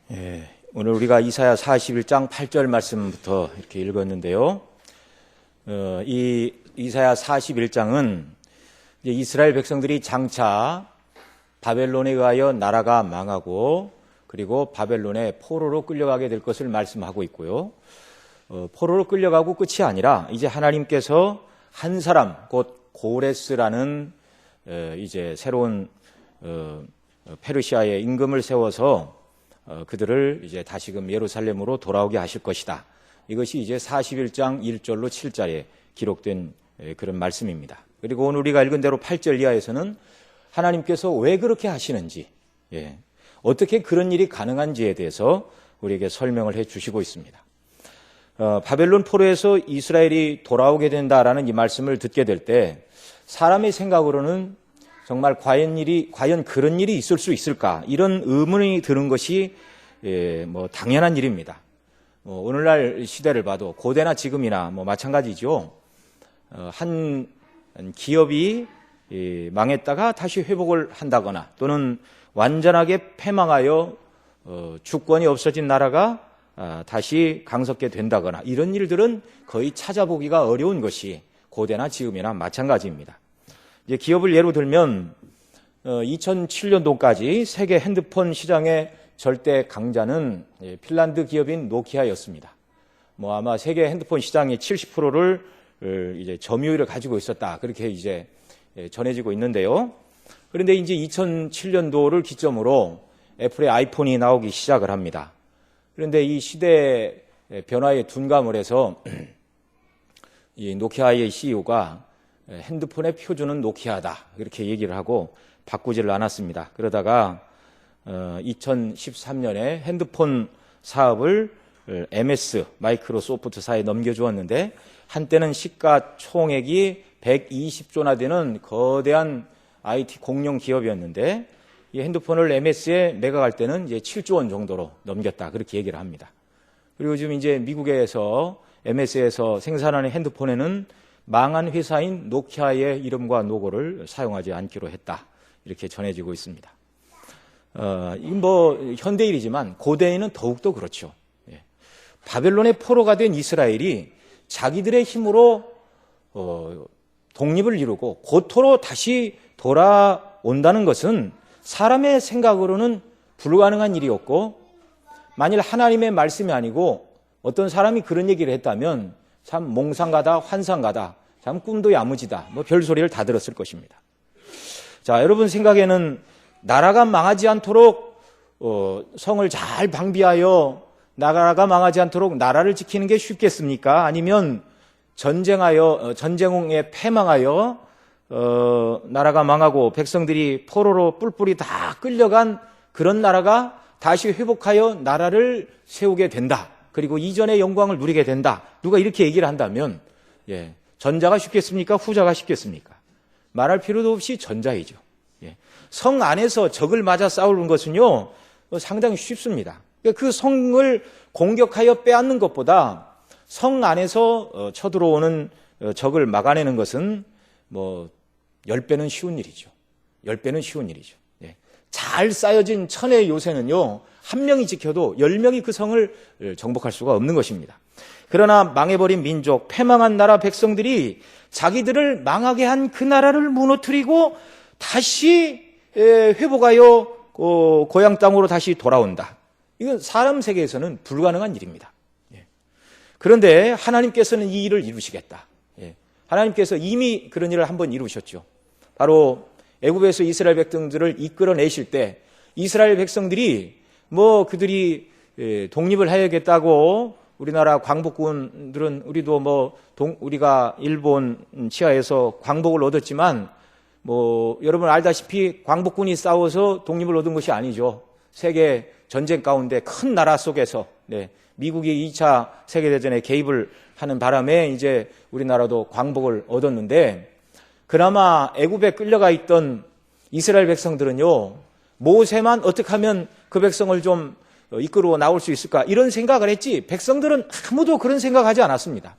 오늘 우리가 이사야 41장 8절 말씀부터 이렇게 읽었는데요. 이 이사야 41장은 이스라엘 백성들이 장차 바벨론에 의하여 나라가 망하고 그리고 바벨론의 포로로 끌려가게 될 것을 말씀하고 있고요. 포로로 끌려가고 끝이 아니라 이제 하나님께서 한 사람 곧 고레스라는 이제 새로운 페르시아의 임금을 세워서 그들을 이제 다시금 예루살렘으로 돌아오게 하실 것이다. 이것이 이제 41장 1절로 7절에 기록된 그런 말씀입니다. 그리고 오늘 우리가 읽은 대로 8절 이하에서는 하나님께서 왜 그렇게 하시는지, 어떻게 그런 일이 가능한지에 대해서 우리에게 설명을 해 주시고 있습니다. 바벨론 포로에서 이스라엘이 돌아오게 된다라는 이 말씀을 듣게 될 때 사람의 생각으로는 정말 과연 그런 일이 있을 수 있을까? 이런 의문이 드는 것이 당연한 일입니다. 오늘날 시대를 봐도 고대나 지금이나 마찬가지죠. 한 기업이 망했다가 다시 회복을 한다거나 또는 완전하게 패망하여 주권이 없어진 나라가 다시 강섭게 된다거나 이런 일들은 거의 찾아보기가 어려운 것이 고대나 지금이나 마찬가지입니다. 이제 기업을 예로 들면 2007년도까지 세계 핸드폰 시장의 절대 강자는 핀란드 기업인 노키아였습니다. 아마 세계 핸드폰 시장의 70%를 이제 점유율을 가지고 있었다. 그렇게 이제 전해지고 있는데요. 그런데 이제 2007년도를 기점으로 애플의 아이폰이 나오기 시작을 합니다. 그런데 이 시대 변화에 둔감을 해서 이 노키아의 CEO가 핸드폰의 표준은 노키아다 이렇게 얘기를 하고 바꾸지를 않았습니다. 그러다가 2013년에 핸드폰 사업을 MS 마이크로소프트사에 넘겨주었는데 한때는 시가총액이 120조나 되는 거대한 IT 공룡 기업이었는데 이 핸드폰을 MS에 매각할 때는 이제 7조 원 정도로 넘겼다 그렇게 얘기를 합니다. 그리고 지금 이제 미국에서 MS에서 생산하는 핸드폰에는 망한 회사인 노키아의 이름과 로고를 사용하지 않기로 했다. 이렇게 전해지고 있습니다. 이건 현대일이지만 고대에는 더욱더 그렇죠. 바벨론의 포로가 된 이스라엘이 자기들의 힘으로 독립을 이루고 고토로 다시 돌아온다는 것은 사람의 생각으로는 불가능한 일이었고 만일 하나님의 말씀이 아니고 어떤 사람이 그런 얘기를 했다면 참 몽상가다 환상가다 참 꿈도 야무지다 별소리를 다 들었을 것입니다. 자, 여러분 생각에는 나라가 망하지 않도록 성을 잘 방비하여 나라가 망하지 않도록 나라를 지키는 게 쉽겠습니까? 아니면 전쟁에 패망하여 나라가 망하고 백성들이 포로로 뿔뿔이 다 끌려간 그런 나라가 다시 회복하여 나라를 세우게 된다. 그리고 이전의 영광을 누리게 된다. 누가 이렇게 얘기를 한다면 전자가 쉽겠습니까? 후자가 쉽겠습니까? 말할 필요도 없이 전자이죠. 성 안에서 적을 맞아 싸우는 것은요 상당히 쉽습니다. 그 성을 공격하여 빼앗는 것보다 성 안에서 쳐들어오는 적을 막아내는 것은 10배는 쉬운 일이죠. 10배는 쉬운 일이죠. 잘 쌓여진 천의 요새는요 한 명이 지켜도 10명이 그 성을 정복할 수가 없는 것입니다. 그러나 망해버린 민족, 패망한 나라 백성들이 자기들을 망하게 한 그 나라를 무너뜨리고 다시 회복하여 고향 땅으로 다시 돌아온다. 이건 사람 세계에서는 불가능한 일입니다. 그런데 하나님께서는 이 일을 이루시겠다. 하나님께서 이미 그런 일을 한번 이루셨죠. 바로 애굽에서 이스라엘 백성들을 이끌어내실 때 이스라엘 백성들이 그들이 독립을 해야겠다고 우리나라 광복군들은 우리도 우리가 일본 치하에서 광복을 얻었지만 여러분 알다시피 광복군이 싸워서 독립을 얻은 것이 아니죠. 세계 전쟁 가운데 큰 나라 속에서 미국이 2차 세계대전에 개입을 하는 바람에 이제 우리나라도 광복을 얻었는데 그나마 애굽에 끌려가 있던 이스라엘 백성들은요 모세만 어떻게 하면 그 백성을 좀 이끌어 나올 수 있을까 이런 생각을 했지 백성들은 아무도 그런 생각하지 않았습니다.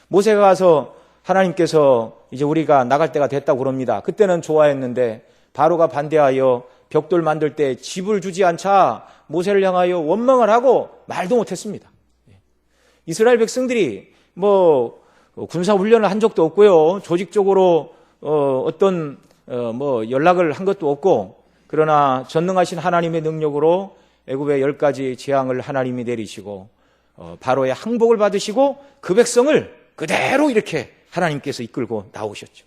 모세가 가서 하나님께서 이제 우리가 나갈 때가 됐다고 그럽니다. 그때는 좋아했는데 바로가 반대하여 벽돌 만들 때 집을 주지 않자 모세를 향하여 원망을 하고 말도 못했습니다. 이스라엘 백성들이 뭐 군사 훈련을 한 적도 없고요. 조직적으로 어떤 연락을 한 것도 없고, 그러나 전능하신 하나님의 능력으로 애굽의 10가지 재앙을 하나님이 내리시고 바로의 항복을 받으시고 그 백성을 그대로 이렇게 하나님께서 이끌고 나오셨죠.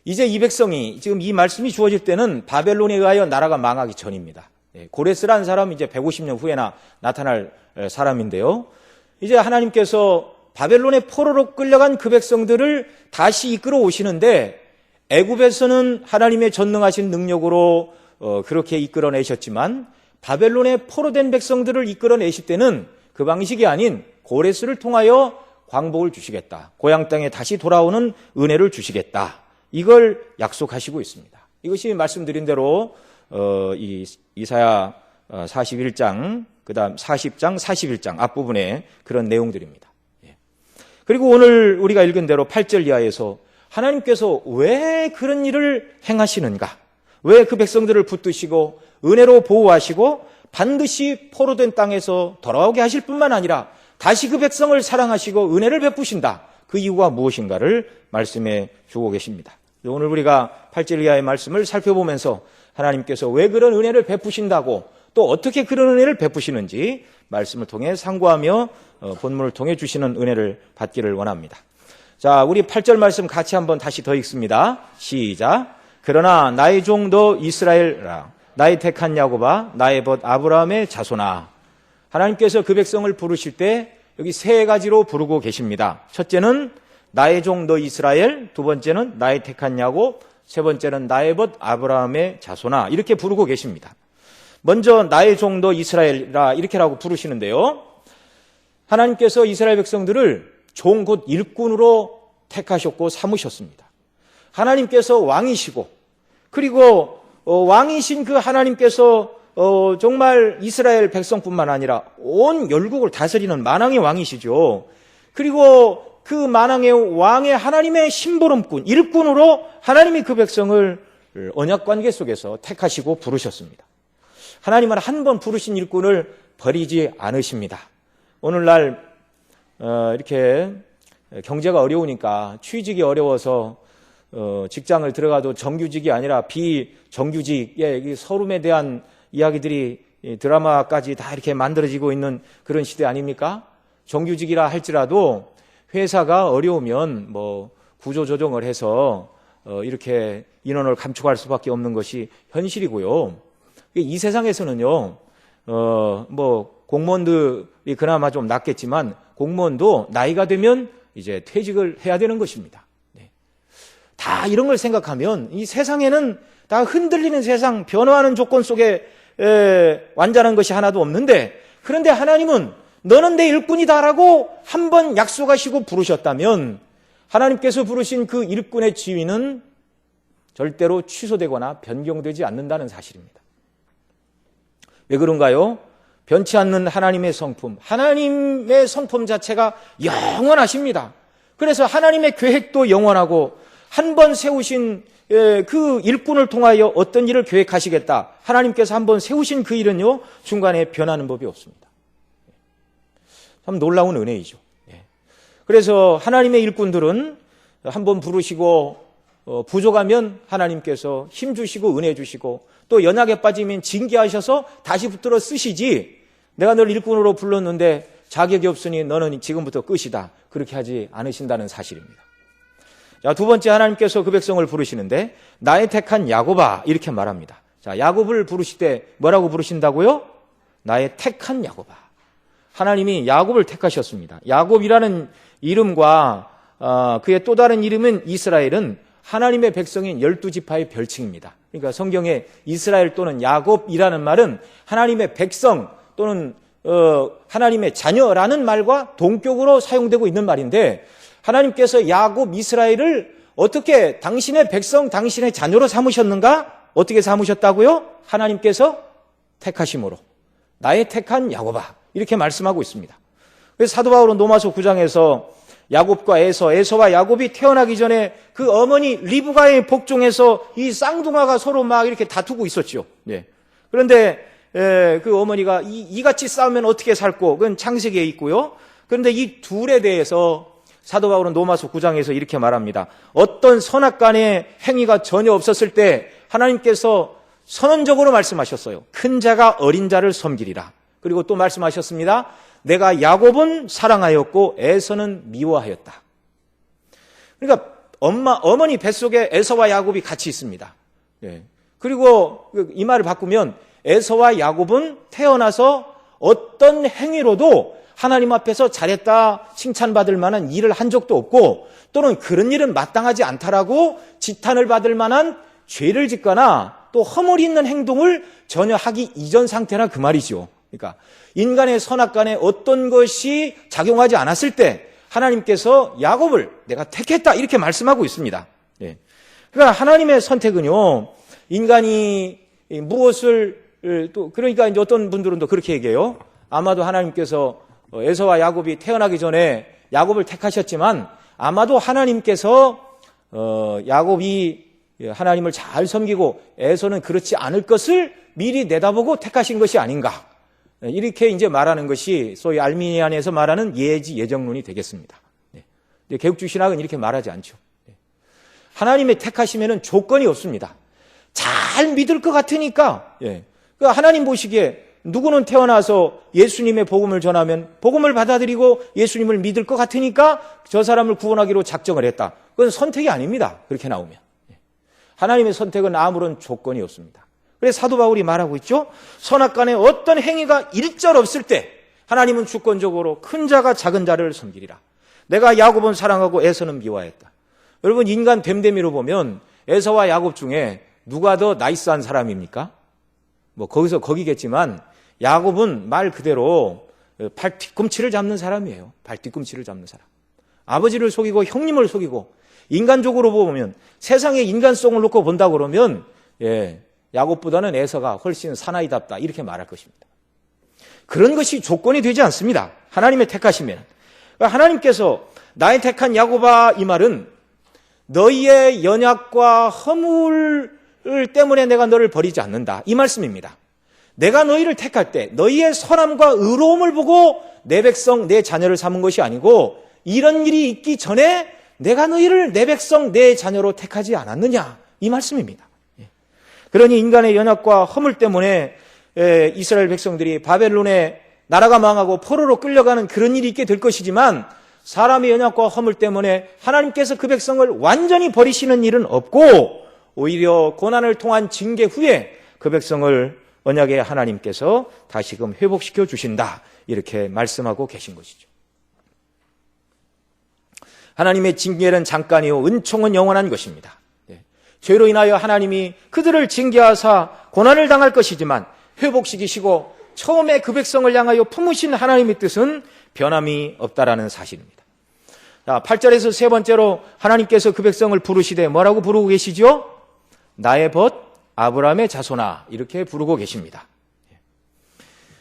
이제 이 백성이, 지금 이 말씀이 주어질 때는 바벨론에 의하여 나라가 망하기 전입니다. 고레스라는 사람이 이제 150년 후에나 나타날 사람인데요. 이제 하나님께서 바벨론의 포로로 끌려간 그 백성들을 다시 이끌어 오시는데, 애굽에서는 하나님의 전능하신 능력으로 그렇게 이끌어내셨지만 바벨론의 포로된 백성들을 이끌어내실 때는 그 방식이 아닌 고레스를 통하여 광복을 주시겠다, 고향 땅에 다시 돌아오는 은혜를 주시겠다, 이걸 약속하시고 있습니다. 이것이 말씀드린 대로 이 이사야 41장, 그 다음 40장, 41장 앞부분에 그런 내용들입니다. 그리고 오늘 우리가 읽은 대로 8절 이하에서 하나님께서 왜 그런 일을 행하시는가, 왜 그 백성들을 붙드시고 은혜로 보호하시고 반드시 포로된 땅에서 돌아오게 하실 뿐만 아니라 다시 그 백성을 사랑하시고 은혜를 베푸신다, 그 이유가 무엇인가를 말씀해 주고 계십니다. 오늘 우리가 8절 이하의 말씀을 살펴보면서 하나님께서 왜 그런 은혜를 베푸신다고, 또 어떻게 그런 은혜를 베푸시는지 말씀을 통해 상고하며 본문을 통해 주시는 은혜를 받기를 원합니다. 자, 우리 8절 말씀 같이 한번 다시 더 읽습니다. 시작. 그러나 나의 종 너 이스라엘아, 나의 택한 야곱아, 나의 벗 아브라함의 자손아. 하나님께서 그 백성을 부르실 때 여기 세 가지로 부르고 계십니다. 첫째는 나의 종 너 이스라엘, 두 번째는 나의 택한 야곱, 세 번째는 나의 벗 아브라함의 자손아, 이렇게 부르고 계십니다. 먼저 나의 종 너 이스라엘이라 이렇게라고 부르시는데요. 하나님께서 이스라엘 백성들을 종 곧 일꾼으로 택하셨고 삼으셨습니다. 하나님께서 왕이시고, 그리고 왕이신 그 하나님께서 정말 이스라엘 백성뿐만 아니라 온 열국을 다스리는 만왕의 왕이시죠. 그리고 그 만왕의 왕의 하나님의 심부름꾼, 일꾼으로 하나님이 그 백성을 언약관계 속에서 택하시고 부르셨습니다. 하나님은 한 번 부르신 일꾼을 버리지 않으십니다. 오늘날 이렇게 경제가 어려우니까, 취직이 어려워서 직장을 들어가도 정규직이 아니라 비정규직의 서름에 대한 이야기들이 드라마까지 다 이렇게 만들어지고 있는 그런 시대 아닙니까? 정규직이라 할지라도 회사가 어려우면 구조조정을 해서 이렇게 인원을 감축할 수밖에 없는 것이 현실이고요. 이 세상에서는요, 공무원들이 그나마 좀 낫겠지만 공무원도 나이가 되면 이제 퇴직을 해야 되는 것입니다. 다 이런 걸 생각하면 이 세상에는 다 흔들리는 세상, 변화하는 조건 속에 완전한 것이 하나도 없는데, 그런데 하나님은 너는 내 일꾼이다라고 한 번 약속하시고 부르셨다면 하나님께서 부르신 그 일꾼의 지위는 절대로 취소되거나 변경되지 않는다는 사실입니다. 왜 그런가요? 변치 않는 하나님의 성품, 하나님의 성품 자체가 영원하십니다. 그래서 하나님의 계획도 영원하고, 한 번 세우신 그 일꾼을 통하여 어떤 일을 계획하시겠다, 하나님께서 한 번 세우신 그 일은요, 중간에 변하는 법이 없습니다. 참 놀라운 은혜이죠. 그래서 하나님의 일꾼들은 한 번 부르시고 부족하면 하나님께서 힘 주시고 은혜 주시고, 또 연약에 빠지면 징계하셔서 다시 붙들어 쓰시지, 내가 널 일꾼으로 불렀는데 자격이 없으니 너는 지금부터 끝이다, 그렇게 하지 않으신다는 사실입니다. 자, 두 번째, 하나님께서 그 백성을 부르시는데 나의 택한 야곱아, 이렇게 말합니다. 자, 야곱을 부르실 때 뭐라고 부르신다고요? 나의 택한 야곱아. 하나님이 야곱을 택하셨습니다. 야곱이라는 이름과 그의 또 다른 이름은 이스라엘은 하나님의 백성인 12지파의 별칭입니다. 그러니까 성경에 이스라엘 또는 야곱이라는 말은 하나님의 백성 또는 하나님의 자녀라는 말과 동격으로 사용되고 있는 말인데, 하나님께서 야곱, 이스라엘을 어떻게 당신의 백성, 당신의 자녀로 삼으셨는가? 어떻게 삼으셨다고요? 하나님께서 택하심으로. 나의 택한 야곱아, 이렇게 말씀하고 있습니다. 그래서 사도 바울은 로마서 9장에서 야곱과 에서와 야곱이 태어나기 전에 그 어머니 리브가의 복종에서 이 쌍둥아가 서로 막 이렇게 다투고 있었죠. 예. 그런데 그 어머니가 이같이 싸우면 어떻게 살고, 그건 창세기에 있고요. 그런데 이 둘에 대해서 사도 바울은 로마서 9장에서 이렇게 말합니다. 어떤 선악간의 행위가 전혀 없었을 때 하나님께서 선언적으로 말씀하셨어요. 큰 자가 어린 자를 섬기리라. 그리고 또 말씀하셨습니다. 내가 야곱은 사랑하였고 에서는 미워하였다. 그러니까 어머니 뱃속에 에서와 야곱이 같이 있습니다. 예. 그리고 이 말을 바꾸면 에서와 야곱은 태어나서 어떤 행위로도 하나님 앞에서 잘했다 칭찬받을 만한 일을 한 적도 없고, 또는 그런 일은 마땅하지 않다라고 지탄을 받을 만한 죄를 짓거나 또 허물이 있는 행동을 전혀 하기 이전 상태라 그 말이죠. 그러니까 인간의 선악간에 어떤 것이 작용하지 않았을 때 하나님께서 야곱을 내가 택했다 이렇게 말씀하고 있습니다. 예. 그러니까 하나님의 선택은요, 인간이 무엇을 또 그러니까 이제 어떤 분들은 또 그렇게 얘기해요. 아마도 하나님께서 에서와 야곱이 태어나기 전에 야곱을 택하셨지만 아마도 하나님께서 야곱이 하나님을 잘 섬기고 에서는 그렇지 않을 것을 미리 내다보고 택하신 것이 아닌가, 이렇게 이제 말하는 것이 소위 알미니안에서 말하는 예정론이 되겠습니다. 개혁주의 신학은 이렇게 말하지 않죠. 하나님의 택하시면은 조건이 없습니다. 잘 믿을 것 같으니까, 하나님 보시기에 누구는 태어나서 예수님의 복음을 전하면 복음을 받아들이고 예수님을 믿을 것 같으니까 저 사람을 구원하기로 작정을 했다. 그건 선택이 아닙니다. 그렇게 나오면. 하나님의 선택은 아무런 조건이 없습니다. 그래서 사도 바울이 말하고 있죠. 선악간에 어떤 행위가 일절 없을 때 하나님은 주권적으로 큰 자가 작은 자를 섬기리라. 내가 야곱은 사랑하고 에서는 미워했다. 여러분, 인간 됨됨이로 보면 에서와 야곱 중에 누가 더 나이스한 사람입니까? 뭐 거기서 거기겠지만 야곱은 말 그대로 발 뒤꿈치를 잡는 사람이에요. 발 뒤꿈치를 잡는 사람. 아버지를 속이고 형님을 속이고, 인간적으로 보면 세상의 인간성을 놓고 본다 그러면 야곱보다는 에서가 훨씬 사나이답다 이렇게 말할 것입니다. 그런 것이 조건이 되지 않습니다. 하나님의 택하시면. 하나님께서 나의 택한 야곱아, 이 말은 너희의 연약과 허물 때문에 내가 너를 버리지 않는다, 이 말씀입니다. 내가 너희를 택할 때 너희의 선함과 의로움을 보고 내 백성 내 자녀를 삼은 것이 아니고, 이런 일이 있기 전에 내가 너희를 내 백성 내 자녀로 택하지 않았느냐, 이 말씀입니다. 그러니 인간의 연약과 허물 때문에 이스라엘 백성들이 바벨론에 나라가 망하고 포로로 끌려가는 그런 일이 있게 될 것이지만, 사람의 연약과 허물 때문에 하나님께서 그 백성을 완전히 버리시는 일은 없고, 오히려 고난을 통한 징계 후에 그 백성을 언약의 하나님께서 다시금 회복시켜 주신다, 이렇게 말씀하고 계신 것이죠. 하나님의 징계는 잠깐이요 은총은 영원한 것입니다. 죄로 인하여 하나님이 그들을 징계하사 고난을 당할 것이지만 회복시키시고 처음에 그 백성을 향하여 품으신 하나님의 뜻은 변함이 없다라는 사실입니다. 자, 8절에서 세 번째로 하나님께서 그 백성을 부르시되 뭐라고 부르고 계시죠? 나의 벗 아브라함의 자손아, 이렇게 부르고 계십니다.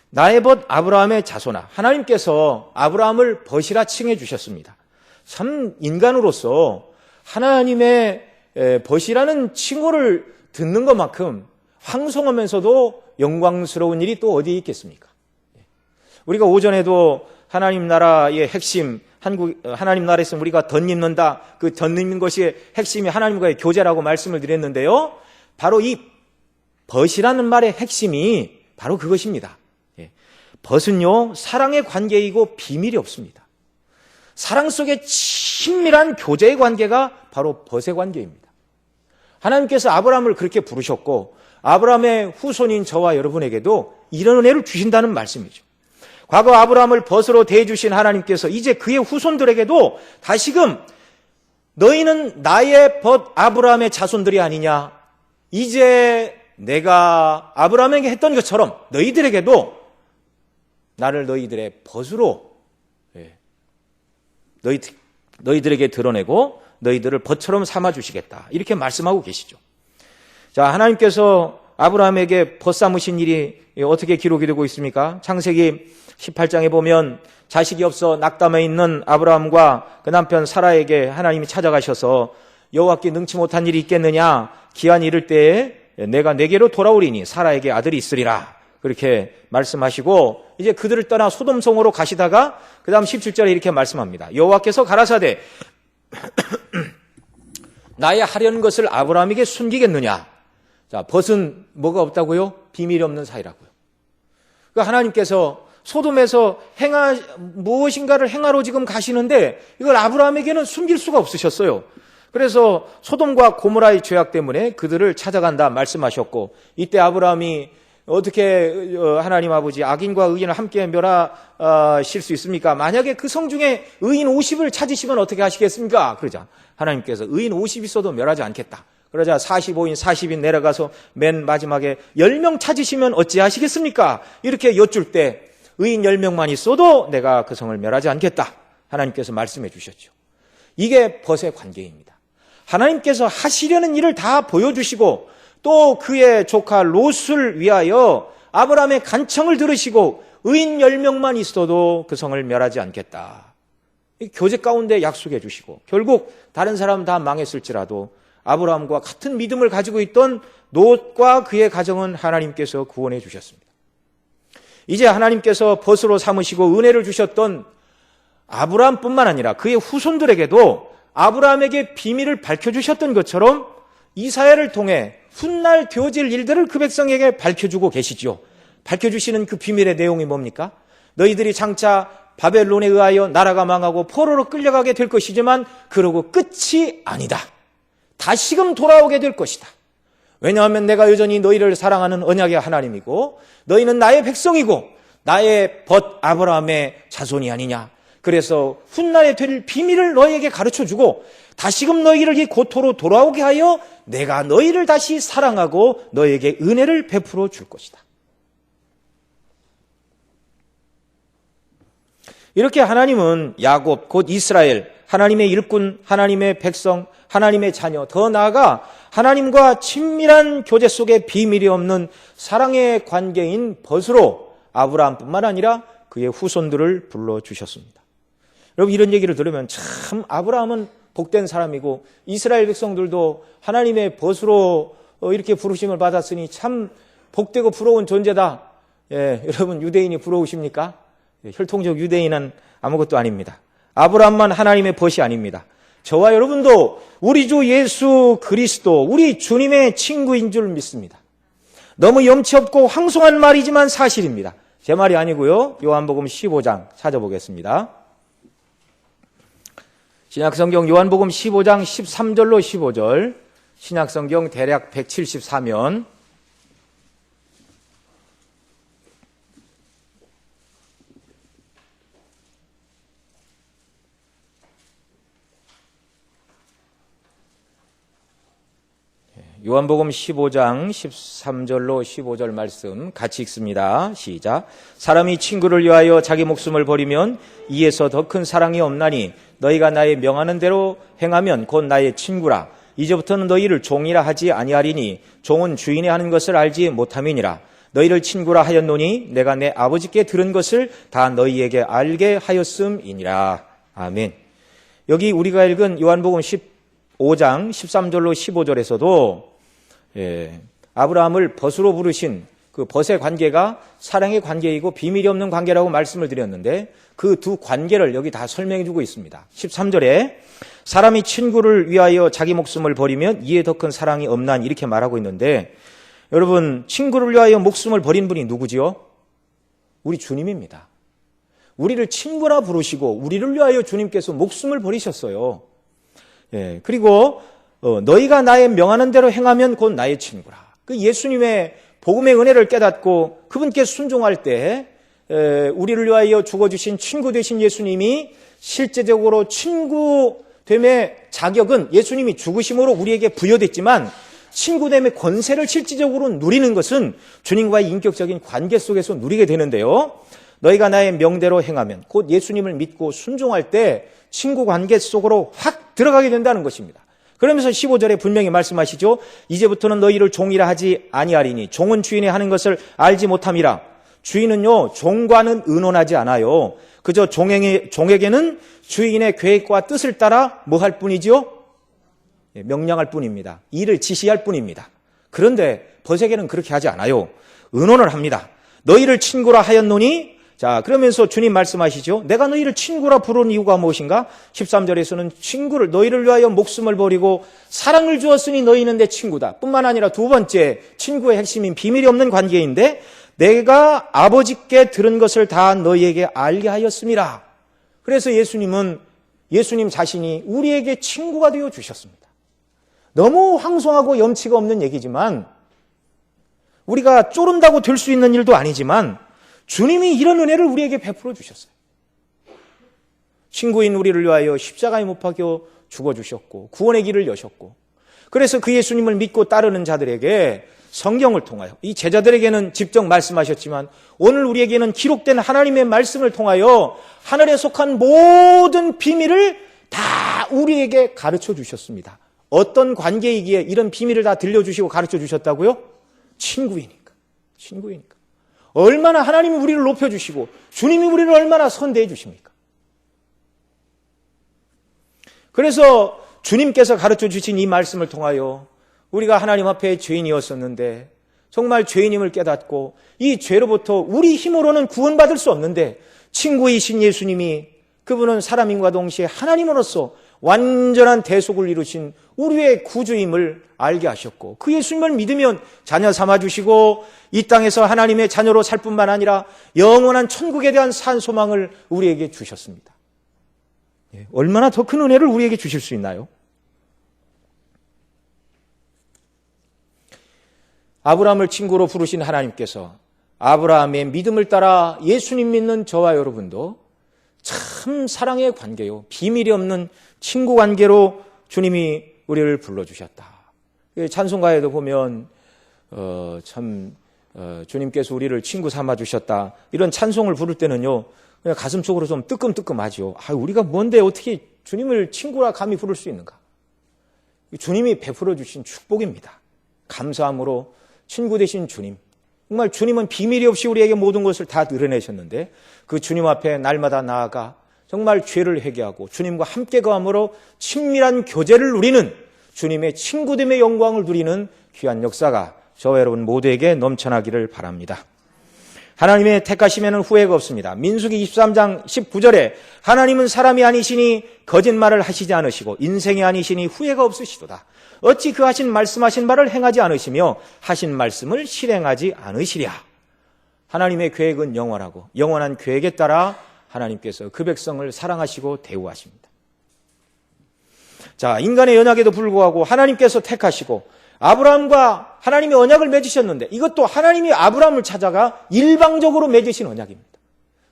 나의 벗 아브라함의 자손아. 하나님께서 아브라함을 벗이라 칭해 주셨습니다. 참 인간으로서 하나님의 벗이라는 칭호를 듣는 것만큼 황송하면서도 영광스러운 일이 또 어디에 있겠습니까? 우리가 오전에도 하나님 나라의 핵심, 하나님 나라에서 우리가 덧입는다, 그 덧입는 것이 핵심이 하나님과의 교제라고 말씀을 드렸는데요, 바로 이 벗이라는 말의 핵심이 바로 그것입니다. 벗은요, 사랑의 관계이고 비밀이 없습니다. 사랑 속에 친밀한 교제의 관계가 바로 벗의 관계입니다. 하나님께서 아브라함을 그렇게 부르셨고 아브라함의 후손인 저와 여러분에게도 이런 은혜를 주신다는 말씀이죠. 과거 아브라함을 벗으로 대해주신 하나님께서 이제 그의 후손들에게도 다시금 너희는 나의 벗 아브라함의 자손들이 아니냐, 이제 내가 아브라함에게 했던 것처럼 너희들에게도 나를 너희들의 벗으로 너희들에게 드러내고 너희들을 벗처럼 삼아주시겠다, 이렇게 말씀하고 계시죠. 자, 하나님께서 아브라함에게 벗삼으신 일이 어떻게 기록이 되고 있습니까? 창세기 18장에 보면 자식이 없어 낙담해 있는 아브라함과 그 남편 사라에게 하나님이 찾아가셔서 여호와께 능치 못한 일이 있겠느냐? 기한이 이를 때에 내가 내게로 돌아오리니 사라에게 아들이 있으리라. 그렇게 말씀하시고 이제 그들을 떠나 소돔성으로 가시다가 그 다음 17절에 이렇게 말씀합니다. 여호와께서 가라사대 나의 하려는 것을 아브라함에게 숨기겠느냐? 자, 벗은 뭐가 없다고요? 비밀이 없는 사이라고요. 그러니까 하나님께서 소돔에서 무엇인가를 행하러 지금 가시는데 이걸 아브라함에게는 숨길 수가 없으셨어요. 그래서 소돔과 고모라의 죄악 때문에 그들을 찾아간다 말씀하셨고, 이때 아브라함이 어떻게 하나님 아버지 악인과 의인을 함께 멸하실 수 있습니까? 만약에 그 성 중에 의인 50을 찾으시면 어떻게 하시겠습니까? 그러자 하나님께서 의인 50 있어도 멸하지 않겠다. 그러자 45인 40인 내려가서 맨 마지막에 10명 찾으시면 어찌하시겠습니까? 이렇게 여쭐 때 의인 10명만 있어도 내가 그 성을 멸하지 않겠다. 하나님께서 말씀해 주셨죠. 이게 벗의 관계입니다. 하나님께서 하시려는 일을 다 보여주시고 또 그의 조카 롯을 위하여 아브라함의 간청을 들으시고 의인 10명만 있어도 그 성을 멸하지 않겠다. 교제 가운데 약속해 주시고 결국 다른 사람 다 망했을지라도 아브라함과 같은 믿음을 가지고 있던 롯과 그의 가정은 하나님께서 구원해 주셨습니다. 이제 하나님께서 벗으로 삼으시고 은혜를 주셨던 아브라함뿐만 아니라 그의 후손들에게도 아브라함에게 비밀을 밝혀주셨던 것처럼 이사야를 통해 훗날 되어질 일들을 그 백성에게 밝혀주고 계시지요. 밝혀주시는 그 비밀의 내용이 뭡니까? 너희들이 장차 바벨론에 의하여 나라가 망하고 포로로 끌려가게 될 것이지만 그러고 끝이 아니다. 다시금 돌아오게 될 것이다. 왜냐하면 내가 여전히 너희를 사랑하는 언약의 하나님이고 너희는 나의 백성이고 나의 벗 아브라함의 자손이 아니냐. 그래서 훗날에 될 비밀을 너희에게 가르쳐주고 다시금 너희를 이 고토로 돌아오게 하여 내가 너희를 다시 사랑하고 너희에게 은혜를 베풀어 줄 것이다. 이렇게 하나님은 야곱 곧 이스라엘, 하나님의 일꾼, 하나님의 백성, 하나님의 자녀, 더 나아가 하나님과 친밀한 교제 속에 비밀이 없는 사랑의 관계인 벗으로 아브라함뿐만 아니라 그의 후손들을 불러주셨습니다. 여러분, 이런 얘기를 들으면 참 아브라함은 복된 사람이고 이스라엘 백성들도 하나님의 벗으로 이렇게 부르심을 받았으니 참 복되고 부러운 존재다. 예, 여러분 유대인이 부러우십니까? 혈통적 유대인은 아무것도 아닙니다. 아브라함만 하나님의 벗이 아닙니다. 저와 여러분도 우리 주 예수 그리스도, 우리 주님의 친구인 줄 믿습니다. 너무 염치 없고 황송한 말이지만 사실입니다. 제 말이 아니고요. 요한복음 15장 찾아보겠습니다. 신약성경 요한복음 15장 13절로 15절, 신약성경 대략 174면 요한복음 15장 13절로 15절 말씀 같이 읽습니다. 시작. 사람이 친구를 위하여 자기 목숨을 버리면 이에서 더 큰 사랑이 없나니 너희가 나의 명하는 대로 행하면 곧 나의 친구라. 이제부터는 너희를 종이라 하지 아니하리니 종은 주인이 하는 것을 알지 못함이니라. 너희를 친구라 하였노니 내가 내 아버지께 들은 것을 다 너희에게 알게 하였음이니라. 아멘. 여기 우리가 읽은 요한복음 15장 13절로 15절에서도 아브라함을 벗으로 부르신 그 벗의 관계가 사랑의 관계이고 비밀이 없는 관계라고 말씀을 드렸는데 그 두 관계를 여기 다 설명해 주고 있습니다. 13절에 사람이 친구를 위하여 자기 목숨을 버리면 이에 더 큰 사랑이 없나니 이렇게 말하고 있는데, 여러분 친구를 위하여 목숨을 버린 분이 누구지요? 우리 주님입니다. 우리를 친구라 부르시고 우리를 위하여 주님께서 목숨을 버리셨어요. 그리고 너희가 나의 명하는 대로 행하면 곧 나의 친구라. 그 예수님의 복음의 은혜를 깨닫고 그분께 순종할 때 우리를 위하여 죽어주신 친구 되신 예수님이 실제적으로 친구됨의 자격은 예수님이 죽으심으로 우리에게 부여됐지만 친구됨의 권세를 실질적으로 누리는 것은 주님과의 인격적인 관계 속에서 누리게 되는데요. 너희가 나의 명대로 행하면 곧 예수님을 믿고 순종할 때 친구 관계 속으로 확 들어가게 된다는 것입니다. 그러면서 15절에 분명히 말씀하시죠. 이제부터는 너희를 종이라 하지 아니하리니 종은 주인의 하는 것을 알지 못함이라. 주인은요, 종과는 의논하지 않아요. 그저 종에게는 주인의 계획과 뜻을 따라 뭐 할 뿐이지요? 명령할 뿐입니다. 일을 지시할 뿐입니다. 그런데 벗에게는 그렇게 하지 않아요. 의논을 합니다. 너희를 친구라 하였노니, 자, 그러면서 주님 말씀하시죠. 내가 너희를 친구라 부른 이유가 무엇인가? 13절에서는 친구를, 너희를 위하여 목숨을 버리고 사랑을 주었으니 너희는 내 친구다. 뿐만 아니라 두 번째, 친구의 핵심인 비밀이 없는 관계인데, 내가 아버지께 들은 것을 다 너희에게 알게 하였음이라. 그래서 예수님 자신이 우리에게 친구가 되어 주셨습니다. 너무 황송하고 염치가 없는 얘기지만, 우리가 쪼른다고 될 수 있는 일도 아니지만 주님이 이런 은혜를 우리에게 베풀어 주셨어요. 친구인 우리를 위하여 십자가에 못 박혀 죽어주셨고 구원의 길을 여셨고, 그래서 그 예수님을 믿고 따르는 자들에게 성경을 통하여, 이 제자들에게는 직접 말씀하셨지만 오늘 우리에게는 기록된 하나님의 말씀을 통하여 하늘에 속한 모든 비밀을 다 우리에게 가르쳐 주셨습니다. 어떤 관계이기에 이런 비밀을 다 들려주시고 가르쳐 주셨다고요? 친구이니까. 얼마나 하나님이 우리를 높여주시고 주님이 우리를 얼마나 선대해 주십니까? 그래서 주님께서 가르쳐 주신 이 말씀을 통하여 우리가 하나님 앞에 죄인이었었는데 정말 죄인임을 깨닫고 이 죄로부터 우리 힘으로는 구원받을 수 없는데 친구이신 예수님이, 그분은 사람임과 동시에 하나님으로서 완전한 대속을 이루신 우리의 구주임을 알게 하셨고, 그 예수님을 믿으면 자녀 삼아주시고 이 땅에서 하나님의 자녀로 살 뿐만 아니라 영원한 천국에 대한 산 소망을 우리에게 주셨습니다. 얼마나 더 큰 은혜를 우리에게 주실 수 있나요? 아브라함을 친구로 부르신 하나님께서 아브라함의 믿음을 따라 예수님 믿는 저와 여러분도 참 사랑의 관계요, 비밀이 없는 친구 관계로 주님이 우리를 불러주셨다. 찬송가에도 보면 주님께서 우리를 친구 삼아주셨다, 이런 찬송을 부를 때는요, 그냥 가슴속으로 좀 뜨끔뜨끔하죠. 우리가 뭔데 어떻게 주님을 친구라 감히 부를 수 있는가? 주님이 베풀어 주신 축복입니다. 감사함으로 친구 되신 주님, 정말 주님은 비밀이 없이 우리에게 모든 것을 다 드러내셨는데 그 주님 앞에 날마다 나아가 정말 죄를 회개하고 주님과 함께 거함으로 친밀한 교제를 누리는, 주님의 친구됨의 영광을 누리는 귀한 역사가 저와 여러분 모두에게 넘쳐나기를 바랍니다. 하나님의 택하심에는 후회가 없습니다. 민수기 23장 19절에 하나님은 사람이 아니시니 거짓말을 하시지 않으시고 인생이 아니시니 후회가 없으시도다. 어찌 그 말씀하신 바를 행하지 않으시며 하신 말씀을 실행하지 않으시랴. 하나님의 계획은 영원하고 영원한 계획에 따라 하나님께서 그 백성을 사랑하시고 대우하십니다. 자, 인간의 연약에도 불구하고 하나님께서 택하시고 아브라함과 하나님의 언약을 맺으셨는데, 이것도 하나님이 아브라함을 찾아가 일방적으로 맺으신 언약입니다.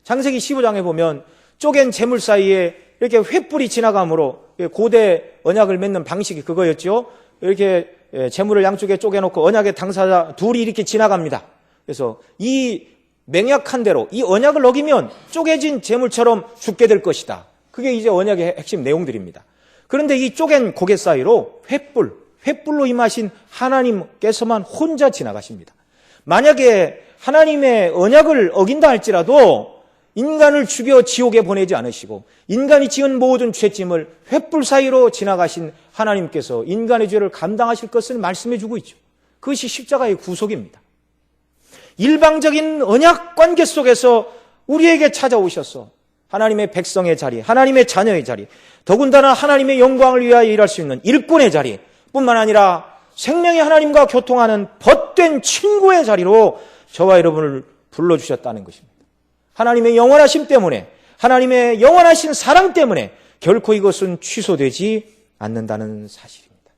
창세기 15장에 보면 쪼갠 재물 사이에 이렇게 횃불이 지나감으로, 고대 언약을 맺는 방식이 그거였죠. 이렇게 재물을 양쪽에 쪼개놓고 언약의 당사자 둘이 이렇게 지나갑니다. 그래서 이 맹약한 대로 이 언약을 어기면 쪼개진 재물처럼 죽게 될 것이다. 그게 이제 언약의 핵심 내용들입니다. 그런데 이 쪼갠 고개 사이로 횃불로 임하신 하나님께서만 혼자 지나가십니다. 만약에 하나님의 언약을 어긴다 할지라도 인간을 죽여 지옥에 보내지 않으시고 인간이 지은 모든 죄짐을 횃불 사이로 지나가신 하나님께서 인간의 죄를 감당하실 것을 말씀해 주고 있죠. 그것이 십자가의 구속입니다. 일방적인 언약 관계 속에서 우리에게 찾아오셔서 하나님의 백성의 자리, 하나님의 자녀의 자리, 더군다나 하나님의 영광을 위하여 일할 수 있는 일꾼의 자리 뿐만 아니라 생명의 하나님과 교통하는 벗된 친구의 자리로 저와 여러분을 불러주셨다는 것입니다. 하나님의 영원하심 때문에, 하나님의 영원하신 사랑 때문에 결코 이것은 취소되지 않는다는 사실입니다.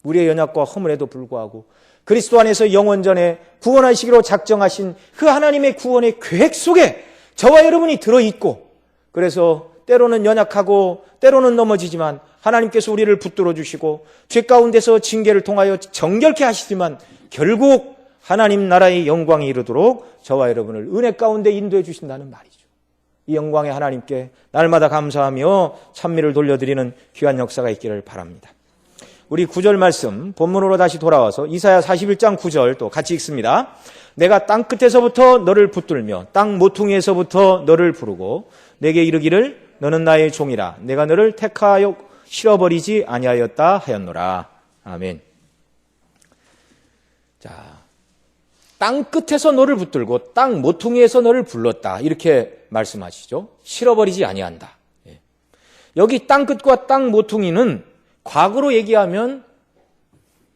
우리의 연약과 허물에도 불구하고 그리스도 안에서 영원전에 구원하시기로 작정하신 그 하나님의 구원의 계획 속에 저와 여러분이 들어있고, 그래서 때로는 연약하고 때로는 넘어지지만 하나님께서 우리를 붙들어 주시고 죄 가운데서 징계를 통하여 정결케 하시지만 결국 하나님 나라의 영광이 이르도록 저와 여러분을 은혜 가운데 인도해 주신다는 말이죠. 이 영광의 하나님께 날마다 감사하며 찬미를 돌려드리는 귀한 역사가 있기를 바랍니다. 우리 9절 말씀 본문으로 다시 돌아와서 이사야 41장 9절 또 같이 읽습니다. 내가 땅끝에서부터 너를 붙들며 땅 모퉁이에서부터 너를 부르고 내게 이르기를 너는 나의 종이라 내가 너를 택하여 실어버리지 아니하였다 하였노라. 아멘. 자, 땅 끝에서 너를 붙들고 땅 모퉁이에서 너를 불렀다 이렇게 말씀하시죠. 실어버리지 아니한다. 여기 땅 끝과 땅 모퉁이는 과거로 얘기하면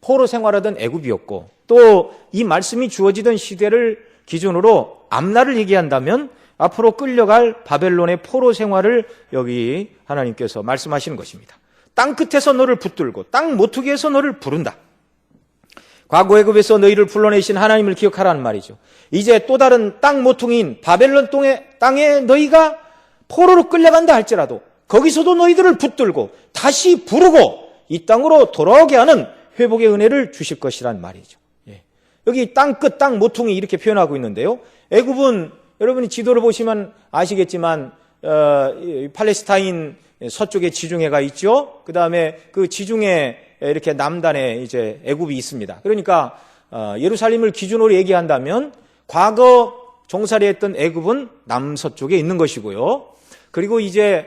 포로 생활하던 애굽이었고 또 이 말씀이 주어지던 시대를 기준으로 앞날을 얘기한다면 앞으로 끌려갈 바벨론의 포로 생활을 여기 하나님께서 말씀하시는 것입니다. 땅 끝에서 너를 붙들고 땅 모퉁이에서 너를 부른다. 과거 애굽에서 너희를 불러내신 하나님을 기억하라는 말이죠. 이제 또 다른 땅 모퉁이인 바벨론 땅에 너희가 포로로 끌려간다 할지라도 거기서도 너희들을 붙들고 다시 부르고 이 땅으로 돌아오게 하는 회복의 은혜를 주실 것이란 말이죠. 여기 땅끝, 땅 모퉁이 이렇게 표현하고 있는데요. 애굽은 여러분이 지도를 보시면 아시겠지만 팔레스타인 서쪽에 지중해가 있죠. 그 다음에 그 지중해 이렇게 남단에 이제 애굽이 있습니다. 그러니까 예루살렘을 기준으로 얘기한다면 과거 종살이했던 애굽은 남서쪽에 있는 것이고요. 그리고 이제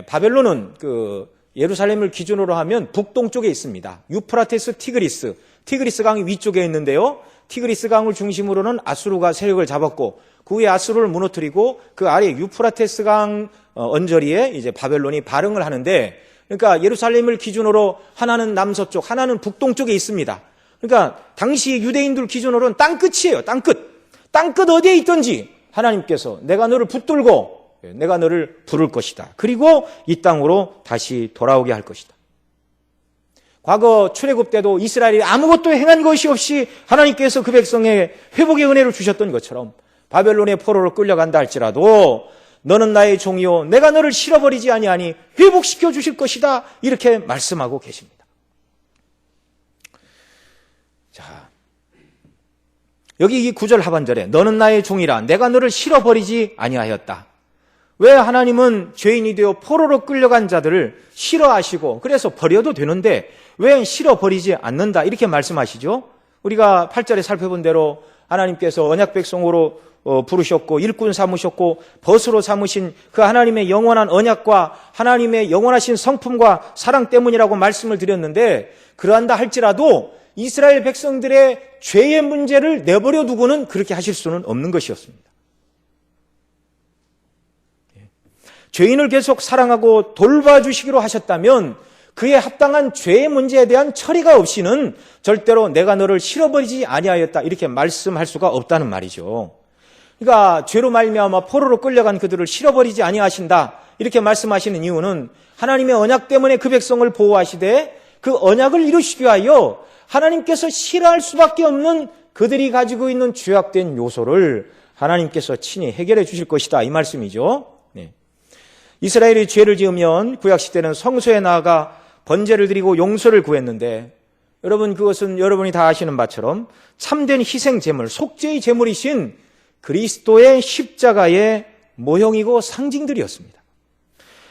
바벨론은 그 예루살렘을 기준으로 하면 북동쪽에 있습니다. 유프라테스 티그리스 강이 위쪽에 있는데요. 티그리스 강을 중심으로는 아수르가 세력을 잡았고 그 후에 아수르를 무너뜨리고 그 아래 유프라테스 강 언저리에 이제 바벨론이 발흥을 하는데 그러니까 예루살렘을 기준으로 하나는 남서쪽, 하나는 북동쪽에 있습니다. 그러니까 당시 유대인들 기준으로는 땅끝이에요. 땅끝 어디에 있든지 하나님께서 내가 너를 붙들고 내가 너를 부를 것이다. 그리고 이 땅으로 다시 돌아오게 할 것이다. 과거 출애굽 때도 이스라엘이 아무것도 행한 것이 없이 하나님께서 그 백성에 회복의 은혜를 주셨던 것처럼 바벨론의 포로로 끌려간다 할지라도 너는 나의 종이요 내가 너를 실어버리지 아니하니 회복시켜 주실 것이다. 이렇게 말씀하고 계십니다. 자, 여기 이 9절 하반절에 너는 나의 종이라 내가 너를 실어버리지 아니하였다. 왜 하나님은 죄인이 되어 포로로 끌려간 자들을 싫어하시고 그래서 버려도 되는데 왜 실어버리지 않는다 이렇게 말씀하시죠. 우리가 8절에 살펴본 대로 하나님께서 언약 백성으로 부르셨고 일꾼 삼으셨고 벗으로 삼으신 그 하나님의 영원한 언약과 하나님의 영원하신 성품과 사랑 때문이라고 말씀을 드렸는데 그러한다 할지라도 이스라엘 백성들의 죄의 문제를 내버려 두고는 그렇게 하실 수는 없는 것이었습니다. 죄인을 계속 사랑하고 돌봐주시기로 하셨다면 그에 합당한 죄의 문제에 대한 처리가 없이는 절대로 내가 너를 실어버리지 아니하였다 이렇게 말씀할 수가 없다는 말이죠. 그러니까 죄로 말미암아 포로로 끌려간 그들을 실어버리지 아니하신다 이렇게 말씀하시는 이유는 하나님의 언약 때문에 그 백성을 보호하시되 그 언약을 이루시기 위하여 하나님께서 싫어할 수밖에 없는 그들이 가지고 있는 죄악된 요소를 하나님께서 친히 해결해 주실 것이다 이 말씀이죠. 이스라엘이 죄를 지으면 구약시대는 성소에 나아가 번제를 드리고 용서를 구했는데 여러분 그것은 여러분이 다 아시는 바처럼 참된 희생 제물, 속죄의 제물이신 그리스도의 십자가의 모형이고 상징들이었습니다.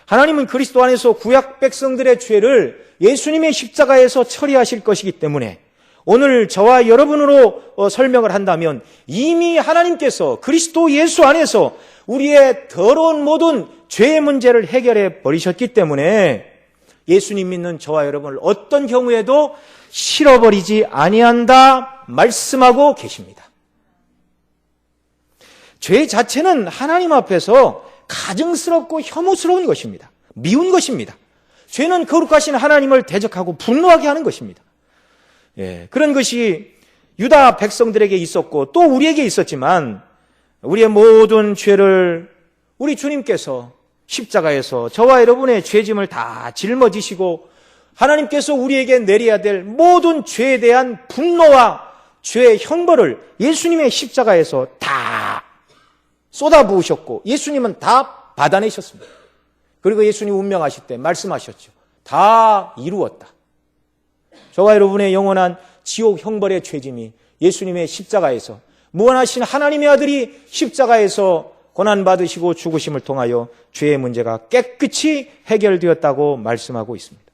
하나님은 그리스도 안에서 구약 백성들의 죄를 예수님의 십자가에서 처리하실 것이기 때문에 오늘 저와 여러분으로 설명을 한다면 이미 하나님께서 그리스도 예수 안에서 우리의 더러운 모든 죄의 문제를 해결해 버리셨기 때문에 예수님 믿는 저와 여러분을 어떤 경우에도 실어버리지 아니한다 말씀하고 계십니다. 죄 자체는 하나님 앞에서 가증스럽고 혐오스러운 것입니다. 미운 것입니다. 죄는 거룩하신 하나님을 대적하고 분노하게 하는 것입니다. 그런 것이 유다 백성들에게 있었고 또 우리에게 있었지만 우리의 모든 죄를 우리 주님께서 십자가에서 저와 여러분의 죄짐을 다 짊어지시고 하나님께서 우리에게 내려야 될 모든 죄에 대한 분노와 죄의 형벌을 예수님의 십자가에서 다 쏟아부으셨고 예수님은 다 받아내셨습니다. 그리고 예수님 운명하실 때 말씀하셨죠. 다 이루었다. 저와 여러분의 영원한 지옥 형벌의 죄짐이 예수님의 십자가에서 무한하신 하나님의 아들이 십자가에서 고난받으시고 죽으심을 통하여 죄의 문제가 깨끗이 해결되었다고 말씀하고 있습니다.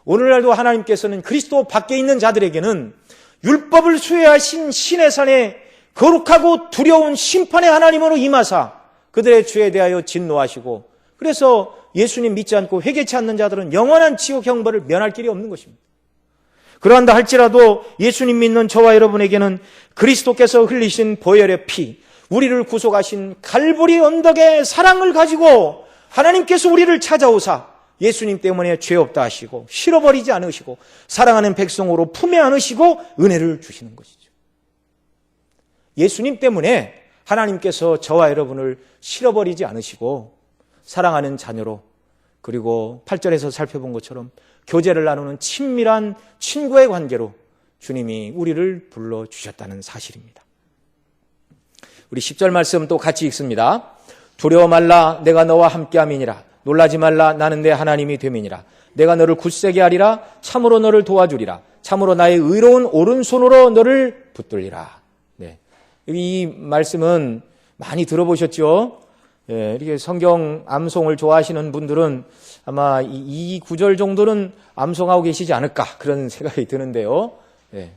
오늘날도 하나님께서는 그리스도 밖에 있는 자들에게는 율법을 수혜하신 신의 산에 거룩하고 두려운 심판의 하나님으로 임하사 그들의 죄에 대하여 진노하시고, 그래서 예수님 믿지 않고 회개치 않는 자들은 영원한 지옥 형벌을 면할 길이 없는 것입니다. 그러한다 할지라도 예수님 믿는 저와 여러분에게는 그리스도께서 흘리신 보혈의 피, 우리를 구속하신 갈보리 언덕의 사랑을 가지고 하나님께서 우리를 찾아오사 예수님 때문에 죄 없다 하시고 실어버리지 않으시고 사랑하는 백성으로 품에 안으시고 은혜를 주시는 것이죠. 예수님 때문에 하나님께서 저와 여러분을 실어버리지 않으시고 사랑하는 자녀로, 그리고 8절에서 살펴본 것처럼 교제를 나누는 친밀한 친구의 관계로 주님이 우리를 불러주셨다는 사실입니다. 우리 10절 말씀 또 같이 읽습니다. 두려워 말라, 내가 너와 함께함이니라. 놀라지 말라, 나는 내 하나님이 됨이니라. 내가 너를 굳세게 하리라. 참으로 너를 도와주리라. 참으로 나의 의로운 오른손으로 너를 붙들리라. 네. 이 말씀은 많이 들어보셨죠? 예, 이렇게 성경 암송을 좋아하시는 분들은 아마 이 구절 정도는 암송하고 계시지 않을까, 그런 생각이 드는데요. 예.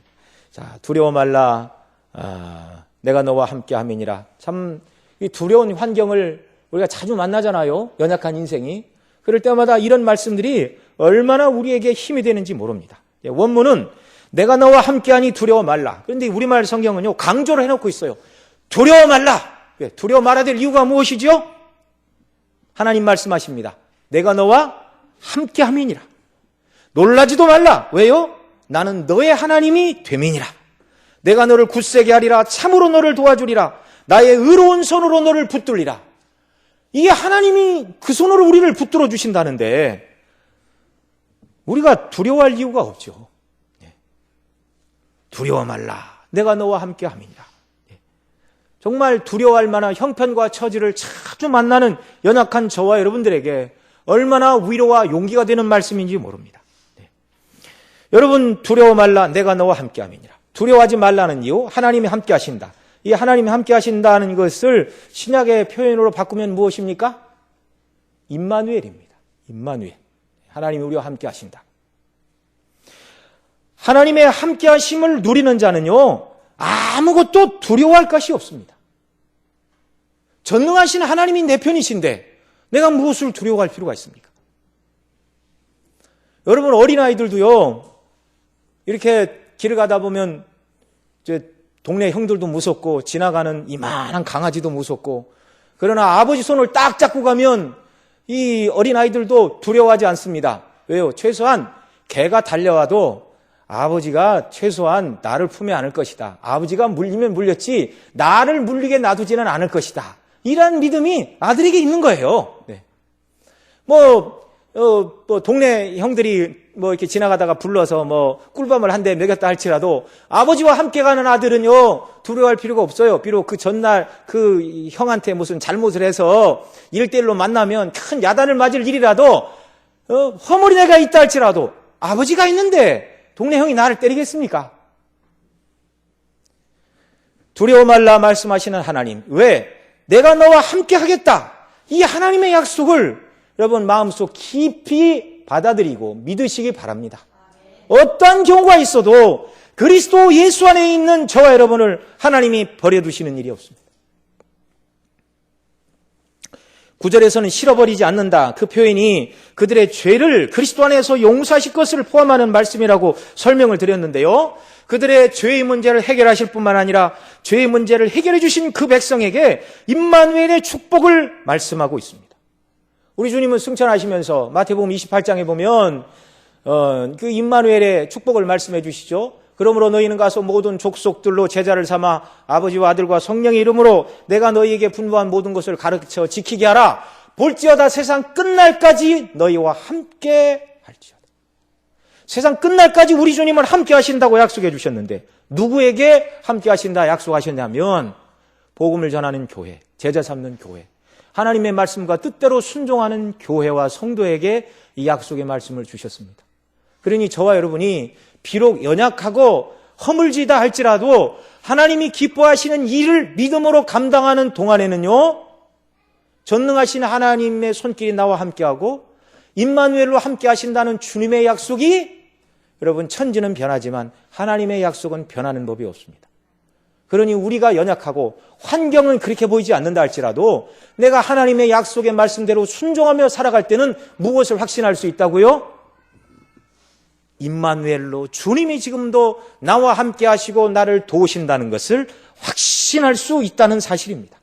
자, 두려워 말라, 내가 너와 함께 함이니라. 참, 이 두려운 환경을 우리가 자주 만나잖아요. 연약한 인생이. 그럴 때마다 이런 말씀들이 얼마나 우리에게 힘이 되는지 모릅니다. 예, 원문은 내가 너와 함께하니 두려워 말라. 그런데 우리말 성경은요, 강조를 해놓고 있어요. 두려워 말라. 예, 두려워 말아야 될 이유가 무엇이죠? 하나님 말씀하십니다. 내가 너와 함께함이니라. 놀라지도 말라. 왜요? 나는 너의 하나님이 됨이니라. 내가 너를 굳세게 하리라. 참으로 너를 도와주리라. 나의 의로운 손으로 너를 붙들리라. 이게 하나님이 그 손으로 우리를 붙들어 주신다는데 우리가 두려워할 이유가 없죠. 두려워 말라. 내가 너와 함께함이니라. 정말 두려워할 만한 형편과 처지를 자주 만나는 연약한 저와 여러분들에게 얼마나 위로와 용기가 되는 말씀인지 모릅니다. 여러분, 두려워 말라. 내가 너와 함께함이니라. 두려워하지 말라는 이유, 하나님이 함께 하신다. 이 하나님이 함께 하신다는 것을 신약의 표현으로 바꾸면 무엇입니까? 임마누엘입니다. 임마누엘. 하나님이 우리와 함께 하신다. 하나님의 함께 하심을 누리는 자는요, 아무것도 두려워할 것이 없습니다. 전능하신 하나님이 내 편이신데 내가 무엇을 두려워할 필요가 있습니까? 여러분, 어린아이들도요, 이렇게 길을 가다 보면 이제 동네 형들도 무섭고 지나가는 이만한 강아지도 무섭고, 그러나 아버지 손을 딱 잡고 가면 이 어린아이들도 두려워하지 않습니다. 왜요? 최소한 개가 달려와도 아버지가 최소한 나를 품에 안을 것이다. 아버지가 물리면 물렸지 나를 물리게 놔두지는 않을 것이다. 이런 믿음이 아들에게 있는 거예요. 네. 동네 형들이 이렇게 지나가다가 불러서 꿀밤을 한 대 먹였다 할지라도 아버지와 함께 가는 아들은요, 두려워할 필요가 없어요. 비록 그 전날 그 형한테 무슨 잘못을 해서 1대1로 만나면 큰 야단을 맞을 일이라도, 허물이가 있다 할지라도 아버지가 있는데 동네 형이 나를 때리겠습니까? 두려워 말라 말씀하시는 하나님. 왜? 내가 너와 함께 하겠다. 이 하나님의 약속을 여러분 마음속 깊이 받아들이고 믿으시기 바랍니다. 어떠한 경우가 있어도 그리스도 예수 안에 있는 저와 여러분을 하나님이 버려두시는 일이 없습니다. 9절에서는 실어버리지 않는다. 그 표현이 그들의 죄를 그리스도 안에서 용서하실 것을 포함하는 말씀이라고 설명을 드렸는데요. 그들의 죄의 문제를 해결하실 뿐만 아니라 죄의 문제를 해결해 주신 그 백성에게 임마누엘의 축복을 말씀하고 있습니다. 우리 주님은 승천하시면서 마태복음 28장에 보면 그 임마누엘의 축복을 말씀해 주시죠. 그러므로 너희는 가서 모든 족속들로 제자를 삼아 아버지와 아들과 성령의 이름으로 내가 너희에게 분부한 모든 것을 가르쳐 지키게 하라. 볼지어다 세상 끝날까지 너희와 함께 할지어다. 세상 끝날까지 우리 주님은 함께 하신다고 약속해 주셨는데 누구에게 함께 하신다 약속하셨냐면 복음을 전하는 교회, 제자 삼는 교회, 하나님의 말씀과 뜻대로 순종하는 교회와 성도에게 이 약속의 말씀을 주셨습니다. 그러니 저와 여러분이 비록 연약하고 허물지다 할지라도 하나님이 기뻐하시는 일을 믿음으로 감당하는 동안에는요, 전능하신 하나님의 손길이 나와 함께하고 임마누엘로 함께 하신다는 주님의 약속이, 여러분, 천지는 변하지만 하나님의 약속은 변하는 법이 없습니다. 그러니 우리가 연약하고 환경은 그렇게 보이지 않는다 할지라도 내가 하나님의 약속의 말씀대로 순종하며 살아갈 때는 무엇을 확신할 수 있다고요? 임마누엘로 주님이 지금도 나와 함께 하시고 나를 도우신다는 것을 확신할 수 있다는 사실입니다.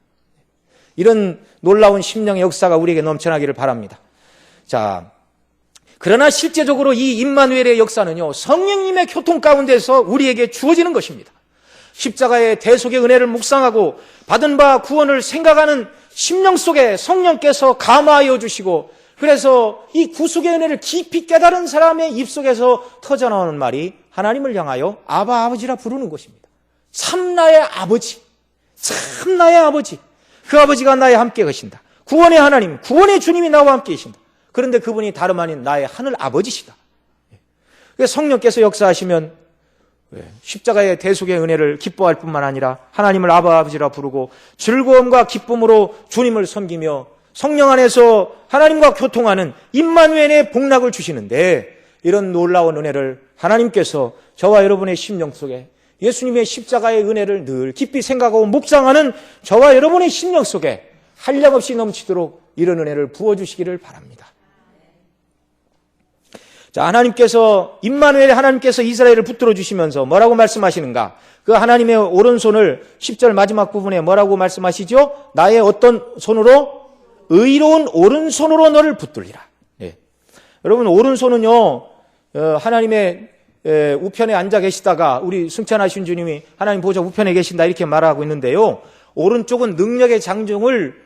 이런 놀라운 심령의 역사가 우리에게 넘쳐나기를 바랍니다. 자, 그러나 실제적으로 이 임마누엘의 역사는요, 성령님의 교통 가운데서 우리에게 주어지는 것입니다. 십자가의 대속의 은혜를 묵상하고 받은 바 구원을 생각하는 심령 속에 성령께서 감화하여 주시고, 그래서 이 구속의 은혜를 깊이 깨달은 사람의 입속에서 터져나오는 말이 하나님을 향하여 아바, 아버지라 부르는 것입니다. 참 나의 아버지, 참 나의 아버지. 그 아버지가 나에 함께 계신다. 구원의 하나님, 구원의 주님이 나와 함께 계신다. 그런데 그분이 다름 아닌 나의 하늘 아버지시다. 성령께서 역사하시면 십자가의 대속의 은혜를 기뻐할 뿐만 아니라 하나님을 아바, 아버지라 부르고 즐거움과 기쁨으로 주님을 섬기며 성령 안에서 하나님과 교통하는 임마누엘의 복락을 주시는데, 이런 놀라운 은혜를 하나님께서 저와 여러분의 심령 속에 예수님의 십자가의 은혜를 늘 깊이 생각하고 묵상하는 저와 여러분의 심령 속에 한량없이 넘치도록 이런 은혜를 부어주시기를 바랍니다. 자, 임마누엘 하나님께서 이스라엘을 붙들어 주시면서 뭐라고 말씀하시는가? 그 하나님의 오른손을 10절 마지막 부분에 뭐라고 말씀하시죠? 나의 어떤 손으로? 의로운 오른손으로 너를 붙들리라. 예. 여러분, 오른손은요, 하나님의 우편에 앉아 계시다가 우리 승천하신 주님이 하나님 보좌 우편에 계신다 이렇게 말하고 있는데요, 오른쪽은 능력의 장중을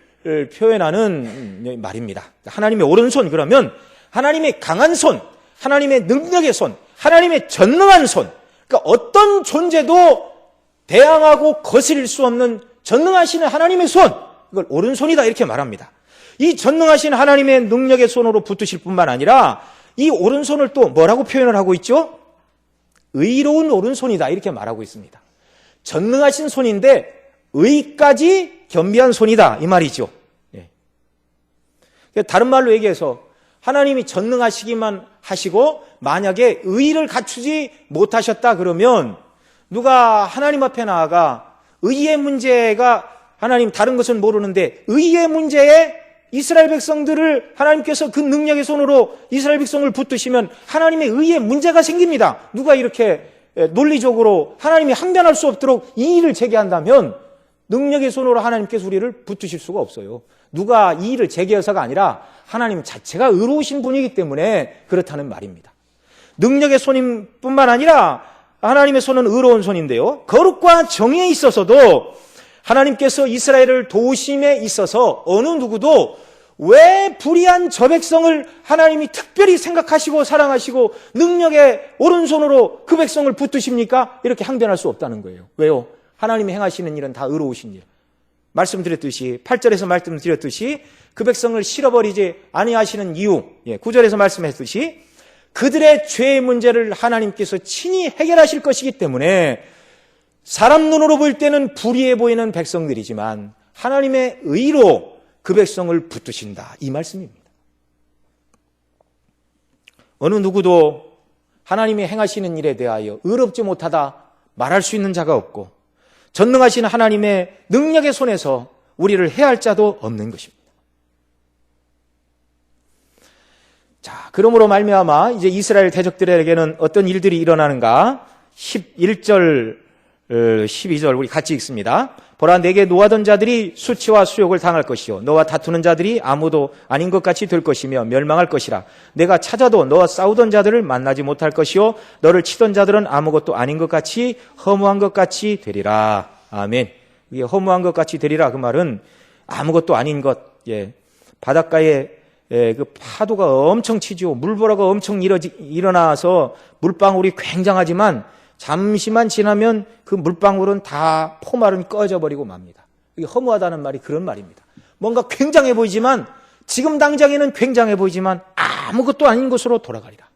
표현하는 말입니다. 하나님의 오른손, 그러면 하나님의 강한 손, 하나님의 능력의 손, 하나님의 전능한 손, 그러니까 어떤 존재도 대항하고 거스릴 수 없는 전능하신 하나님의 손, 이걸 오른손이다 이렇게 말합니다. 이 전능하신 하나님의 능력의 손으로 붙으실 뿐만 아니라 이 오른손을 또 뭐라고 표현을 하고 있죠? 의로운 오른손이다 이렇게 말하고 있습니다. 전능하신 손인데 의까지 겸비한 손이다 이 말이죠. 예. 다른 말로 얘기해서 하나님이 전능하시기만 하시고 만약에 의를 갖추지 못하셨다 그러면 누가 하나님 앞에 나아가 의의 문제가, 하나님 다른 것은 모르는데 의의 문제에 이스라엘 백성들을 하나님께서 그 능력의 손으로 이스라엘 백성을 붙드시면 하나님의 의의 문제가 생깁니다. 누가 이렇게 논리적으로 하나님이 항변할 수 없도록 이의를 제기한다면 능력의 손으로 하나님께서 우리를 붙드실 수가 없어요. 누가 이의를 제기해서가 아니라 하나님 자체가 의로우신 분이기 때문에 그렇다는 말입니다. 능력의 손인 뿐만 아니라 하나님의 손은 의로운 손인데요, 거룩과 정의에 있어서도 하나님께서 이스라엘을 도우심에 있어서 어느 누구도 왜 불의한 저 백성을 하나님이 특별히 생각하시고 사랑하시고 능력의 오른손으로 그 백성을 붙드십니까? 이렇게 항변할 수 없다는 거예요. 왜요? 하나님이 행하시는 일은 다 의로우신 일. 말씀드렸듯이 8절에서 말씀드렸듯이 그 백성을 실어버리지 아니하시는 이유, 9절에서 말씀했듯이 그들의 죄의 문제를 하나님께서 친히 해결하실 것이기 때문에 사람 눈으로 볼 때는 불의해 보이는 백성들이지만 하나님의 의로 그 백성을 붙드신다 이 말씀입니다. 어느 누구도 하나님이 행하시는 일에 대하여 의롭지 못하다 말할 수 있는 자가 없고 전능하신 하나님의 능력의 손에서 우리를 해할 자도 없는 것입니다. 자, 그러므로 말미암아 이제 이스라엘 대적들에게는 어떤 일들이 일어나는가? 11절 12절 우리 같이 읽습니다. 보라, 내게 노하던 자들이 수치와 수욕을 당할 것이요 너와 다투는 자들이 아무도 아닌 것 같이 될 것이며 멸망할 것이라. 내가 찾아도 너와 싸우던 자들을 만나지 못할 것이요 너를 치던 자들은 아무것도 아닌 것 같이 허무한 것 같이 되리라. 아멘. 이게 허무한 것 같이 되리라, 그 말은 아무것도 아닌 것. 바닷가에 그 파도가 엄청 치죠. 물보라가 엄청 일어나서 물방울이 굉장하지만 잠시만 지나면 그 물방울은 다 포말은 꺼져버리고 맙니다. 이게 허무하다는 말이 그런 말입니다. 뭔가 굉장해 보이지만, 지금 당장에는 굉장해 보이지만 아무것도 아닌 것으로 돌아가리라.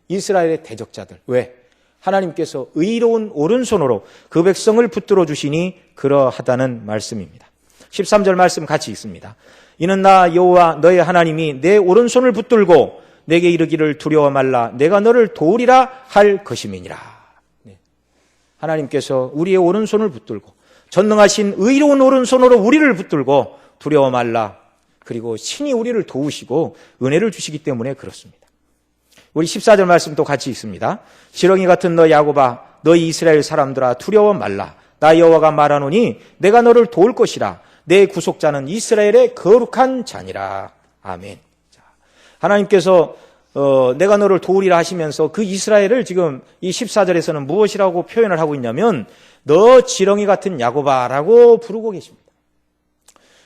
이스라엘의 대적자들. 왜? 하나님께서 의로운 오른손으로 그 백성을 붙들어 주시니 그러하다는 말씀입니다. 13절 말씀 같이 읽습니다. 이는 나 여호와 너의 하나님이 내 오른손을 붙들고 내게 이르기를 두려워 말라 내가 너를 도우리라 할 것임이니라. 하나님께서 우리의 오른손을 붙들고 전능하신 의로운 오른손으로 우리를 붙들고 두려워 말라, 그리고 신이 우리를 도우시고 은혜를 주시기 때문에 그렇습니다. 우리 14절 말씀도 같이 읽습니다. 지렁이 같은 너 야곱아 너희 이스라엘 사람들아 두려워 말라 나 여호와가 말하노니 내가 너를 도울 것이라 내 구속자는 이스라엘의 거룩한 자니라. 아멘. 자, 하나님께서 내가 너를 도우리라 하시면서 그 이스라엘을 지금 이 14절에서는 무엇이라고 표현을 하고 있냐면 너 지렁이 같은 야곱아라고 부르고 계십니다.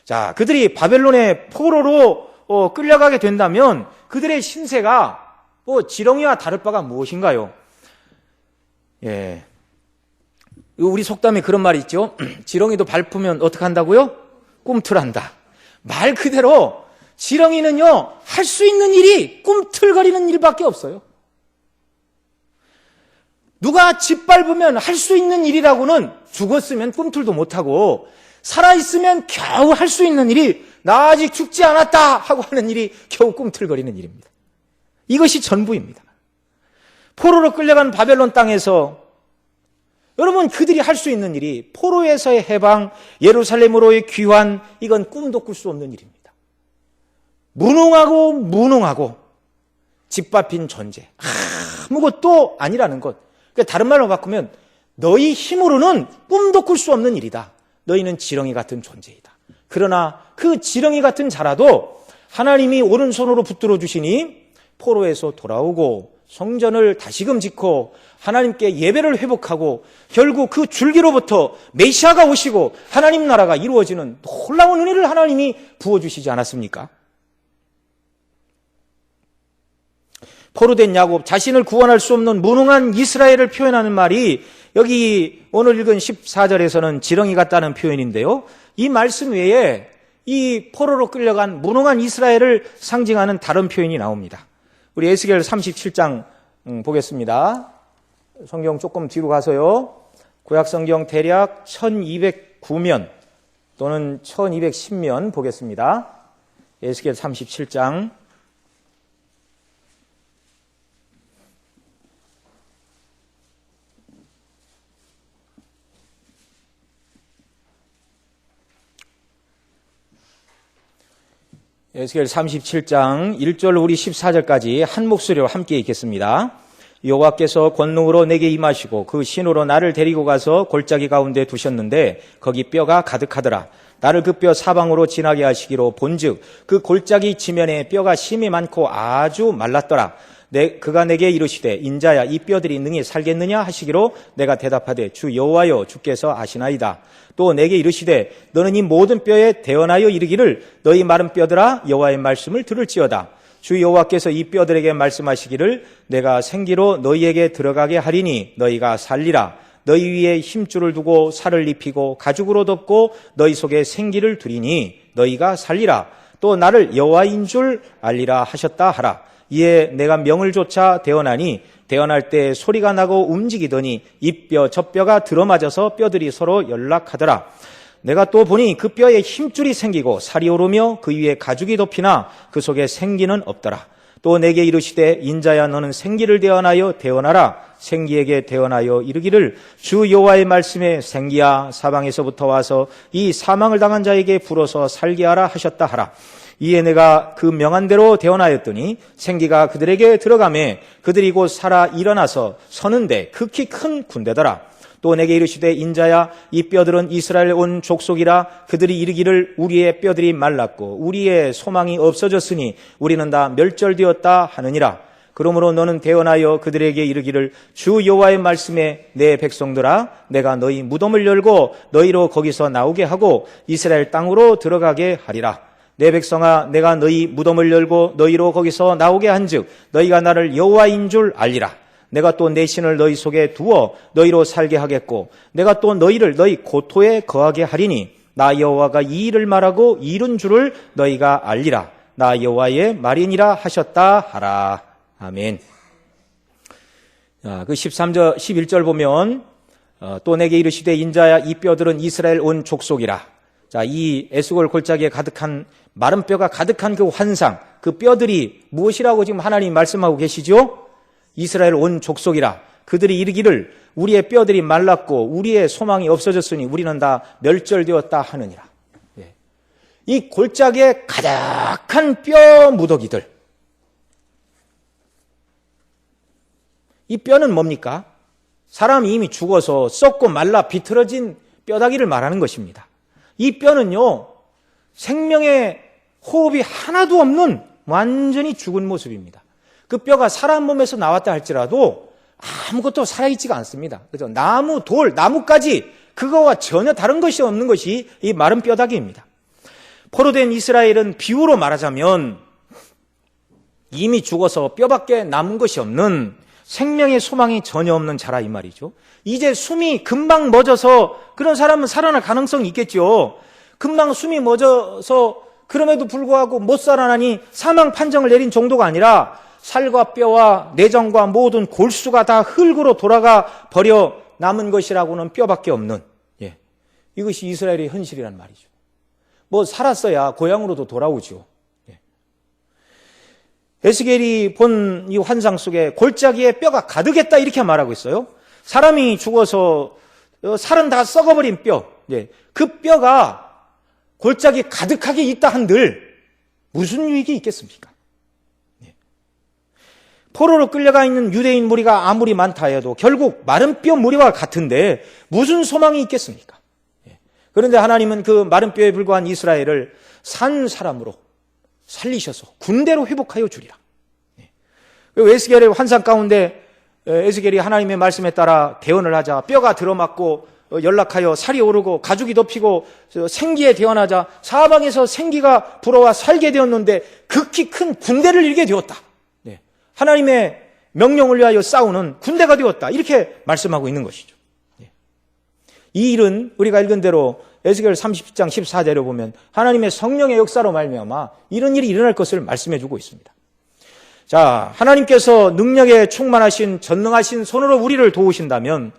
자, 그들이 바벨론의 포로로 끌려가게 된다면 그들의 신세가 지렁이와 다를 바가 무엇인가요? 예. 우리 속담에 그런 말이 있죠. 지렁이도 밟으면 어떻게 한다고요? 꿈틀한다. 말 그대로 지렁이는요, 할 수 있는 일이 꿈틀거리는 일밖에 없어요. 누가 짓밟으면 할 수 있는 일이라고는 죽었으면 꿈틀도 못하고 살아있으면 겨우 할 수 있는 일이 나 아직 죽지 않았다 하고 하는 일이 겨우 꿈틀거리는 일입니다. 이것이 전부입니다. 포로로 끌려간 바벨론 땅에서 여러분 그들이 할 수 있는 일이 포로에서의 해방, 예루살렘으로의 귀환, 이건 꿈도 꿀 수 없는 일입니다. 무능하고 짓밟힌 존재, 아무것도 아니라는 것. 그러니까 다른 말로 바꾸면 너희 힘으로는 꿈도 꿀 수 없는 일이다. 너희는 지렁이 같은 존재이다. 그러나 그 지렁이 같은 자라도 하나님이 오른손으로 붙들어 주시니 포로에서 돌아오고 성전을 다시금 짓고 하나님께 예배를 회복하고 결국 그 줄기로부터 메시아가 오시고 하나님 나라가 이루어지는 놀라운 은혜를 하나님이 부어주시지 않았습니까? 포로된 야곱, 자신을 구원할 수 없는 무능한 이스라엘을 표현하는 말이 여기 오늘 읽은 14절에서는 지렁이 같다는 표현인데요. 이 말씀 외에 이 포로로 끌려간 무능한 이스라엘을 상징하는 다른 표현이 나옵니다. 우리 에스겔 37장 보겠습니다. 성경 조금 뒤로 가서요. 구약성경 대략 1209면 또는 1210면 보겠습니다. 에스겔 37장 에스겔 37장 1절 우리 14절까지 한 목소리로 함께 읽겠습니다. 여호와께서 권능으로 내게 임하시고 그 신으로 나를 데리고 가서 골짜기 가운데 두셨는데 거기 뼈가 가득하더라. 나를 그 뼈 사방으로 지나게 하시기로 본즉 그 골짜기 지면에 뼈가 심이 많고 아주 말랐더라. 그가 내게 이르시되 인자야 이 뼈들이 능히 살겠느냐 하시기로 내가 대답하되 주 여호와여 주께서 아시나이다. 또 내게 이르시되 너는 이 모든 뼈에 대언하여 이르기를 너희 마른 뼈들아 여호와의 말씀을 들을지어다. 주 여호와께서 이 뼈들에게 말씀하시기를 내가 생기로 너희에게 들어가게 하리니 너희가 살리라. 너희 위에 힘줄을 두고 살을 입히고 가죽으로 덮고 너희 속에 생기를 두리니 너희가 살리라. 또 나를 여호와인 줄 알리라 하셨다 하라. 이에 내가 명을 조차 대언하니 대언할 때 소리가 나고 움직이더니 이 뼈 저 뼈가 들어맞아서 뼈들이 서로 연락하더라. 내가 또 보니 그 뼈에 힘줄이 생기고 살이 오르며 그 위에 가죽이 덮이나 그 속에 생기는 없더라. 또 내게 이르시되 인자야 너는 생기를 대언하여 대언하라. 생기에게 대언하여 이르기를 주 여호와의 말씀에 생기야 사방에서부터 와서 이 사망을 당한 자에게 불어서 살게 하라 하셨다 하라. 이에 내가 그 명한 대로 대언하였더니 생기가 그들에게 들어가매 그들이 곧 살아 일어나서 서는데 극히 큰 군대더라. 또 내게 이르시되 인자야 이 뼈들은 이스라엘 온 족속이라. 그들이 이르기를 우리의 뼈들이 말랐고 우리의 소망이 없어졌으니 우리는 다 멸절되었다 하느니라. 그러므로 너는 대언하여 그들에게 이르기를 주 여호와의 말씀에 내 백성들아 내가 너희 무덤을 열고 너희로 거기서 나오게 하고 이스라엘 땅으로 들어가게 하리라. 내 백성아 내가 너희 무덤을 열고 너희로 거기서 나오게 한즉 너희가 나를 여호와인 줄 알리라. 내가 또 내 신을 너희 속에 두어 너희로 살게 하겠고 내가 또 너희를 너희 고토에 거하게 하리니 나 여호와가 이 일을 말하고 이룬 줄을 너희가 알리라. 나 여호와의 말이니라 하셨다 하라. 아멘. 그 11절 보면 또 내게 이르시되 인자야 이 뼈들은 이스라엘 온 족속이라. 자, 이 에스골 골짜기에 가득한 마른 뼈가 가득한 그 환상, 그 뼈들이 무엇이라고 지금 하나님 말씀하고 계시죠? 이스라엘 온 족속이라. 그들이 이르기를 우리의 뼈들이 말랐고 우리의 소망이 없어졌으니 우리는 다 멸절되었다 하느니라. 이 골짜기에 가득한 뼈 무더기들. 이 뼈는 뭡니까? 사람이 이미 죽어서 썩고 말라 비틀어진 뼈다귀를 말하는 것입니다. 이 뼈는요, 생명의 호흡이 하나도 없는 완전히 죽은 모습입니다. 그 뼈가 사람 몸에서 나왔다 할지라도 아무것도 살아있지가 않습니다. 그죠? 나무, 돌, 나뭇가지, 그거와 전혀 다른 것이 없는 것이 이 마른 뼈다귀입니다. 포로된 이스라엘은 비유로 말하자면 이미 죽어서 뼈밖에 남은 것이 없는 생명의 소망이 전혀 없는 자라 이 말이죠. 이제 숨이 금방 멎어서 그런 사람은 살아날 가능성이 있겠죠. 금방 숨이 멎어서 그럼에도 불구하고 못 살아나니 사망 판정을 내린 정도가 아니라 살과 뼈와 내장과 모든 골수가 다 흙으로 돌아가 버려 남은 것이라고는 뼈밖에 없는, 이것이 이스라엘의 현실이란 말이죠. 뭐 살았어야 고향으로도 돌아오죠. 에스겔이 본 이 환상 속에 골짜기에 뼈가 가득했다 이렇게 말하고 있어요. 사람이 죽어서 살은 다 썩어버린 뼈, 그 뼈가 골짜기에 가득하게 있다 한들 무슨 유익이 있겠습니까? 포로로 끌려가 있는 유대인 무리가 아무리 많다 해도 결국 마른 뼈 무리와 같은데 무슨 소망이 있겠습니까? 그런데 하나님은 그 마른 뼈에 불과한 이스라엘을 산 사람으로 살리셔서 군대로 회복하여 주리라. 에스겔의 환상 가운데 에스겔이 하나님의 말씀에 따라 대언을 하자 뼈가 들어맞고 연락하여 살이 오르고 가죽이 덮이고 생기에 대언하자 사방에서 생기가 불어와 살게 되었는데 극히 큰 군대를 이루게 되었다. 하나님의 명령을 위하여 싸우는 군대가 되었다. 이렇게 말씀하고 있는 것이죠. 이 일은 우리가 읽은 대로 에스겔 30장 14절에 보면 하나님의 성령의 역사로 말미암아 이런 일이 일어날 것을 말씀해 주고 있습니다. 자, 하나님께서 능력에 충만하신 전능하신 손으로 우리를 도우신다면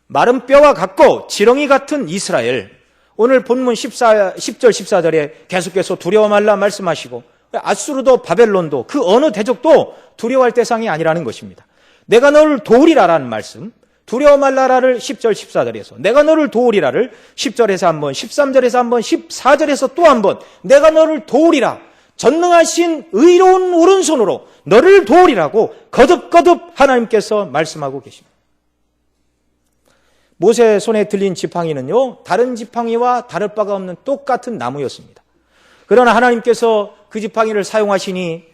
마른 뼈와 같고 지렁이 같은 이스라엘, 오늘 본문 10절 14절에 계속해서 두려워 말라 말씀하시고 아수르도 바벨론도 그 어느 대적도 두려워할 대상이 아니라는 것입니다. 내가 너를 도우리라라는 말씀, 두려워 말라라를 10절 14절에서 내가 너를 도우리라를 10절에서 한 번, 13절에서 한 번, 14절에서 또 한 번 내가 너를 도우리라, 전능하신 의로운 오른손으로 너를 도우리라고 거듭거듭 하나님께서 말씀하고 계십니다. 모세 손에 들린 지팡이는요, 다른 지팡이와 다를 바가 없는 똑같은 나무였습니다. 그러나 하나님께서 그 지팡이를 사용하시니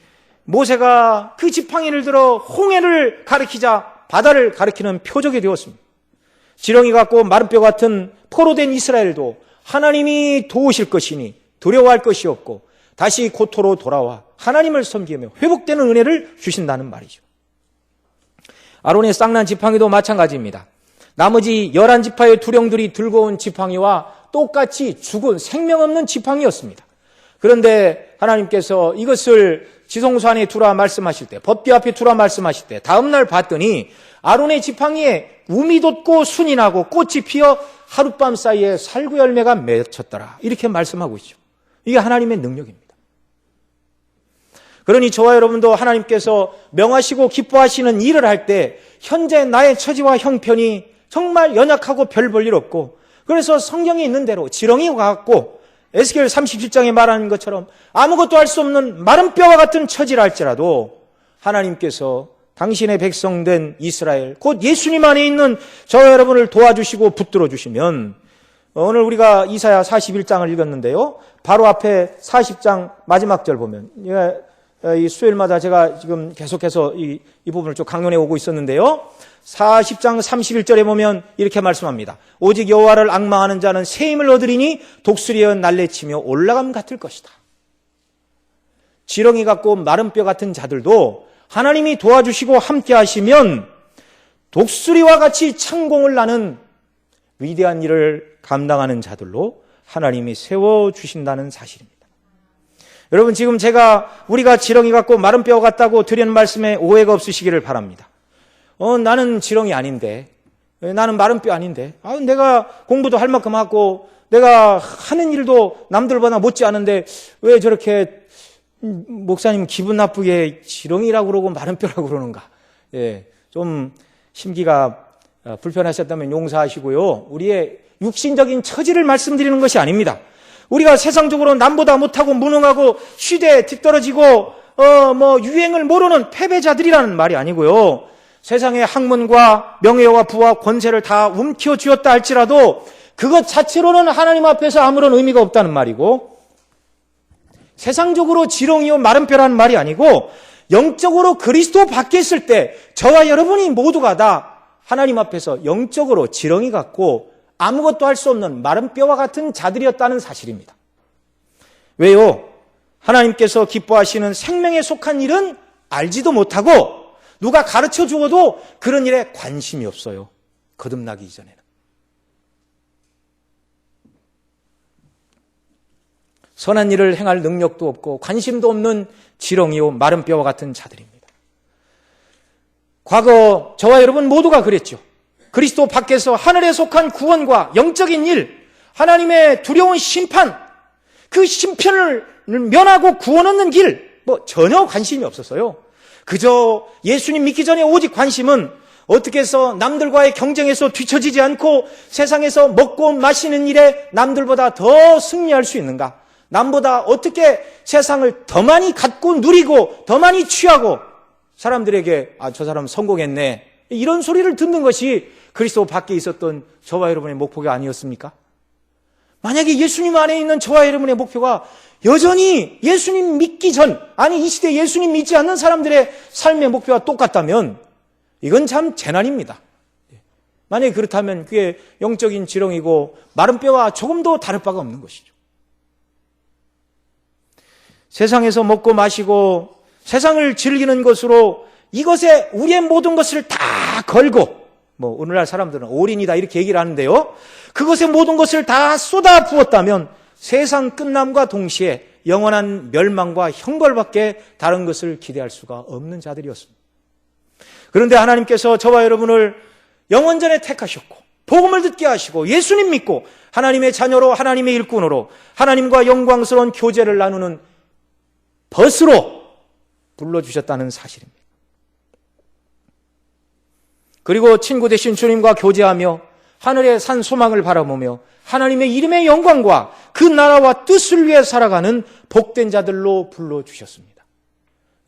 모세가 그 지팡이를 들어 홍해를 가리키자 바다를 가리키는 표적이 되었습니다. 지렁이 같고 마른 뼈 같은 포로된 이스라엘도 하나님이 도우실 것이니 두려워할 것이 없고 다시 고토로 돌아와 하나님을 섬기며 회복되는 은혜를 주신다는 말이죠. 아론의 쌍난 지팡이도 마찬가지입니다. 나머지 11지파의 두령들이 들고 온 지팡이와 똑같이 죽은 생명 없는 지팡이였습니다. 그런데 하나님께서 이것을 지성소 안에 두라 말씀하실 때, 법궤 앞에 두라 말씀하실 때 다음날 봤더니 아론의 지팡이에 우미 돋고 순이 나고 꽃이 피어 하룻밤 사이에 살구 열매가 맺혔더라. 이렇게 말씀하고 있죠. 이게 하나님의 능력입니다. 그러니 저와 여러분도 하나님께서 명하시고 기뻐하시는 일을 할 때 현재 나의 처지와 형편이 정말 연약하고 별 볼 일 없고, 그래서 성경에 있는 대로 지렁이와 같고 에스겔 37장에 말하는 것처럼 아무것도 할 수 없는 마른 뼈와 같은 처지라 할지라도 하나님께서 당신의 백성된 이스라엘, 곧 예수님 안에 있는 저와 여러분을 도와주시고 붙들어 주시면, 오늘 우리가 이사야 41장을 읽었는데요, 바로 앞에 40장 마지막 절 보면, 이 수요일마다 제가 지금 계속해서 이 부분을 좀 강론해 오고 있었는데요, 40장 31절에 보면 이렇게 말씀합니다. 오직 여호와를 앙망하는 자는 새 힘을 얻으리니 독수리여 날래치며 올라감 같을 것이다. 지렁이 같고 마른 뼈 같은 자들도 하나님이 도와주시고 함께 하시면 독수리와 같이 창공을 나는 위대한 일을 감당하는 자들로 하나님이 세워주신다는 사실입니다. 여러분, 지금 우리가 지렁이 같고 마른 뼈 같다고 드리는 말씀에 오해가 없으시기를 바랍니다. 나는 지렁이 아닌데, 나는 마른 뼈 아닌데, 내가 공부도 할 만큼 하고 내가 하는 일도 남들보다 못지 않은데 왜 저렇게 목사님 기분 나쁘게 지렁이라고 그러고 마른 뼈라고 그러는가? 예, 좀 심기가 불편하셨다면 용서하시고요. 우리의 육신적인 처지를 말씀드리는 것이 아닙니다. 우리가 세상적으로 남보다 못하고 무능하고 시대에 뒤떨어지고 유행을 모르는 패배자들이라는 말이 아니고요. 세상의 학문과 명예와 부와 권세를 다 움켜쥐었다 할지라도 그것 자체로는 하나님 앞에서 아무런 의미가 없다는 말이고, 세상적으로 지렁이요 마른 뼈라는 말이 아니고 영적으로 그리스도 밖에 있을 때 저와 여러분이 모두가 다 하나님 앞에서 영적으로 지렁이 같고 아무것도 할 수 없는 마른 뼈와 같은 자들이었다는 사실입니다. 왜요? 하나님께서 기뻐하시는 생명에 속한 일은 알지도 못하고 누가 가르쳐 주어도 그런 일에 관심이 없어요. 거듭나기 이전에는. 선한 일을 행할 능력도 없고 관심도 없는 지렁이요 마른 뼈와 같은 자들입니다. 과거 저와 여러분 모두가 그랬죠. 그리스도 밖에서 하늘에 속한 구원과 영적인 일, 하나님의 두려운 심판, 그 심판을 면하고 구원 얻는 길, 전혀 관심이 없었어요. 그저 예수님 믿기 전에 오직 관심은 어떻게 해서 남들과의 경쟁에서 뒤처지지 않고 세상에서 먹고 마시는 일에 남들보다 더 승리할 수 있는가? 남보다 어떻게 세상을 더 많이 갖고 누리고 더 많이 취하고 사람들에게 저 사람 성공했네, 이런 소리를 듣는 것이 그리스도 밖에 있었던 저와 여러분의 목표가 아니었습니까? 만약에 예수님 안에 있는 저와 여러분의 목표가 여전히 예수님 믿기 전, 이 시대에 예수님 믿지 않는 사람들의 삶의 목표와 똑같다면 이건 참 재난입니다. 만약에 그렇다면 그게 영적인 지렁이고 마른 뼈와 조금도 다를 바가 없는 것이죠. 세상에서 먹고 마시고 세상을 즐기는 것으로 이것에 우리의 모든 것을 다 걸고, 오늘날 사람들은 올인이다 이렇게 얘기를 하는데요, 그것에 모든 것을 다 쏟아 부었다면 세상 끝남과 동시에 영원한 멸망과 형벌밖에 다른 것을 기대할 수가 없는 자들이었습니다. 그런데 하나님께서 저와 여러분을 영원전에 택하셨고 복음을 듣게 하시고 예수님 믿고 하나님의 자녀로, 하나님의 일꾼으로 하나님과 영광스러운 교제를 나누는 벗으로 불러주셨다는 사실입니다. 그리고 친구 되신 주님과 교제하며 하늘의 산 소망을 바라보며 하나님의 이름의 영광과 그 나라와 뜻을 위해 살아가는 복된 자들로 불러주셨습니다.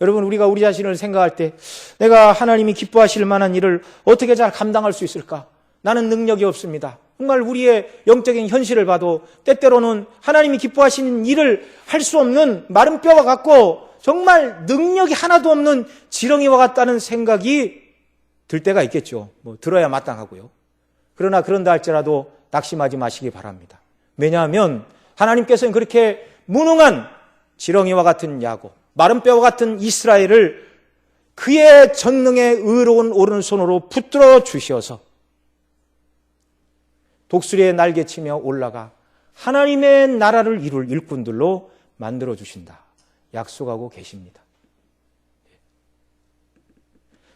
여러분, 우리가 우리 자신을 생각할 때 내가 하나님이 기뻐하실 만한 일을 어떻게 잘 감당할 수 있을까? 나는 능력이 없습니다. 정말 우리의 영적인 현실을 봐도 때때로는 하나님이 기뻐하시는 일을 할 수 없는 마른 뼈와 같고 정말 능력이 하나도 없는 지렁이와 같다는 생각이 들 때가 있겠죠. 들어야 마땅하고요. 그러나 그런다 할지라도 낙심하지 마시기 바랍니다. 왜냐하면 하나님께서는 그렇게 무능한 지렁이와 같은 야곱, 마른 뼈와 같은 이스라엘을 그의 전능의 의로운 오른손으로 붙들어 주셔서 독수리의 날개치며 올라가 하나님의 나라를 이룰 일꾼들로 만들어 주신다 약속하고 계십니다.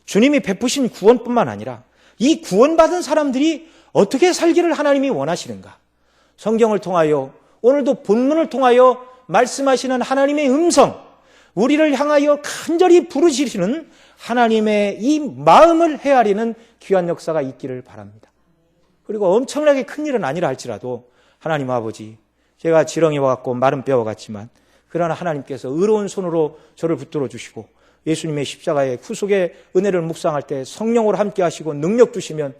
주님이 베푸신 구원뿐만 아니라 이 구원받은 사람들이 어떻게 살기를 하나님이 원하시는가? 성경을 통하여, 오늘도 본문을 통하여 말씀하시는 하나님의 음성, 우리를 향하여 간절히 부르시는 하나님의 이 마음을 헤아리는 귀한 역사가 있기를 바랍니다. 그리고 엄청나게 큰 일은 아니라 할지라도 하나님 아버지, 제가 지렁이와 같고 마른 뼈와 같지만 그러나 하나님께서 의로운 손으로 저를 붙들어 주시고 예수님의 십자가의 후속의 은혜를 묵상할 때 성령으로 함께 하시고 능력 주시면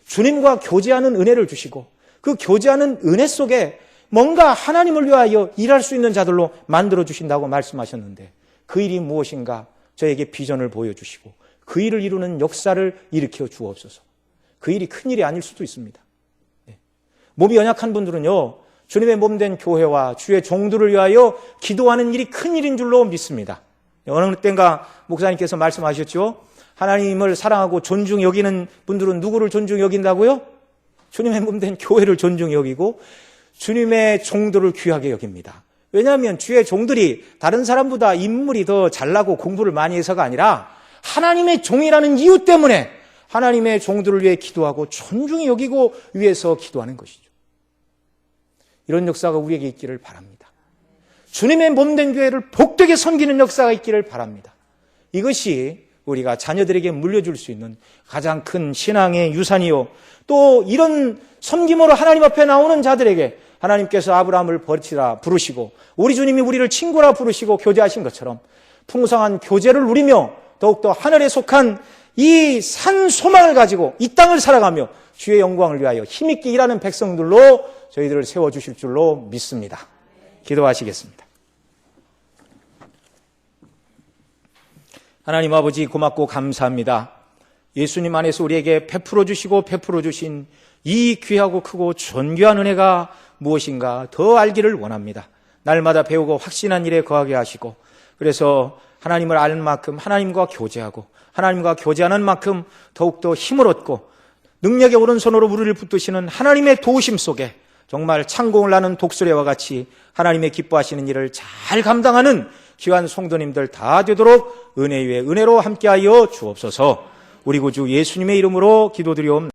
주님과 교제하는 은혜를 주시고 그 교제하는 은혜 속에 뭔가 하나님을 위하여 일할 수 있는 자들로 만들어 주신다고 말씀하셨는데 그 일이 무엇인가 저에게 비전을 보여주시고 그 일을 이루는 역사를 일으켜 주옵소서. 그 일이 큰 일이 아닐 수도 있습니다. 몸이 연약한 분들은요, 주님의 몸된 교회와 주의 종들을 위하여 기도하는 일이 큰 일인 줄로 믿습니다. 어느 때인가 목사님께서 말씀하셨죠. 하나님을 사랑하고 존중 여기는 분들은 누구를 존중 여긴다고요? 주님의 몸된 교회를 존중 여기고 주님의 종들을 귀하게 여깁니다. 왜냐하면 주의 종들이 다른 사람보다 인물이 더 잘나고 공부를 많이 해서가 아니라 하나님의 종이라는 이유 때문에 하나님의 종들을 위해 기도하고 존중히 여기고 위해서 기도하는 것이죠. 이런 역사가 우리에게 있기를 바랍니다. 주님의 몸된 교회를 복되게 섬기는 역사가 있기를 바랍니다. 이것이 우리가 자녀들에게 물려줄 수 있는 가장 큰 신앙의 유산이요, 또 이런 섬김으로 하나님 앞에 나오는 자들에게 하나님께서 아브라함을 버리라 부르시고 우리 주님이 우리를 친구라 부르시고 교제하신 것처럼 풍성한 교제를 누리며 더욱더 하늘에 속한 이 산 소망을 가지고 이 땅을 살아가며 주의 영광을 위하여 힘있게 일하는 백성들로 저희들을 세워주실 줄로 믿습니다. 기도하시겠습니다. 하나님 아버지, 고맙고 감사합니다. 예수님 안에서 우리에게 베풀어 주시고 베풀어 주신 이 귀하고 크고 존귀한 은혜가 무엇인가 더 알기를 원합니다. 날마다 배우고 확신한 일에 거하게 하시고, 그래서 하나님을 아는 만큼 하나님과 교제하고 하나님과 교제하는 만큼 더욱더 힘을 얻고 능력의 오른손으로 우리를 붙드시는 하나님의 도우심 속에 정말 창공을 나는 독수리와 같이 하나님의 기뻐하시는 일을 잘 감당하는 귀한 성도님들 다 되도록 은혜 위에 은혜로 함께하여 주옵소서. 우리 구주 예수님의 이름으로 기도드리옵나이다.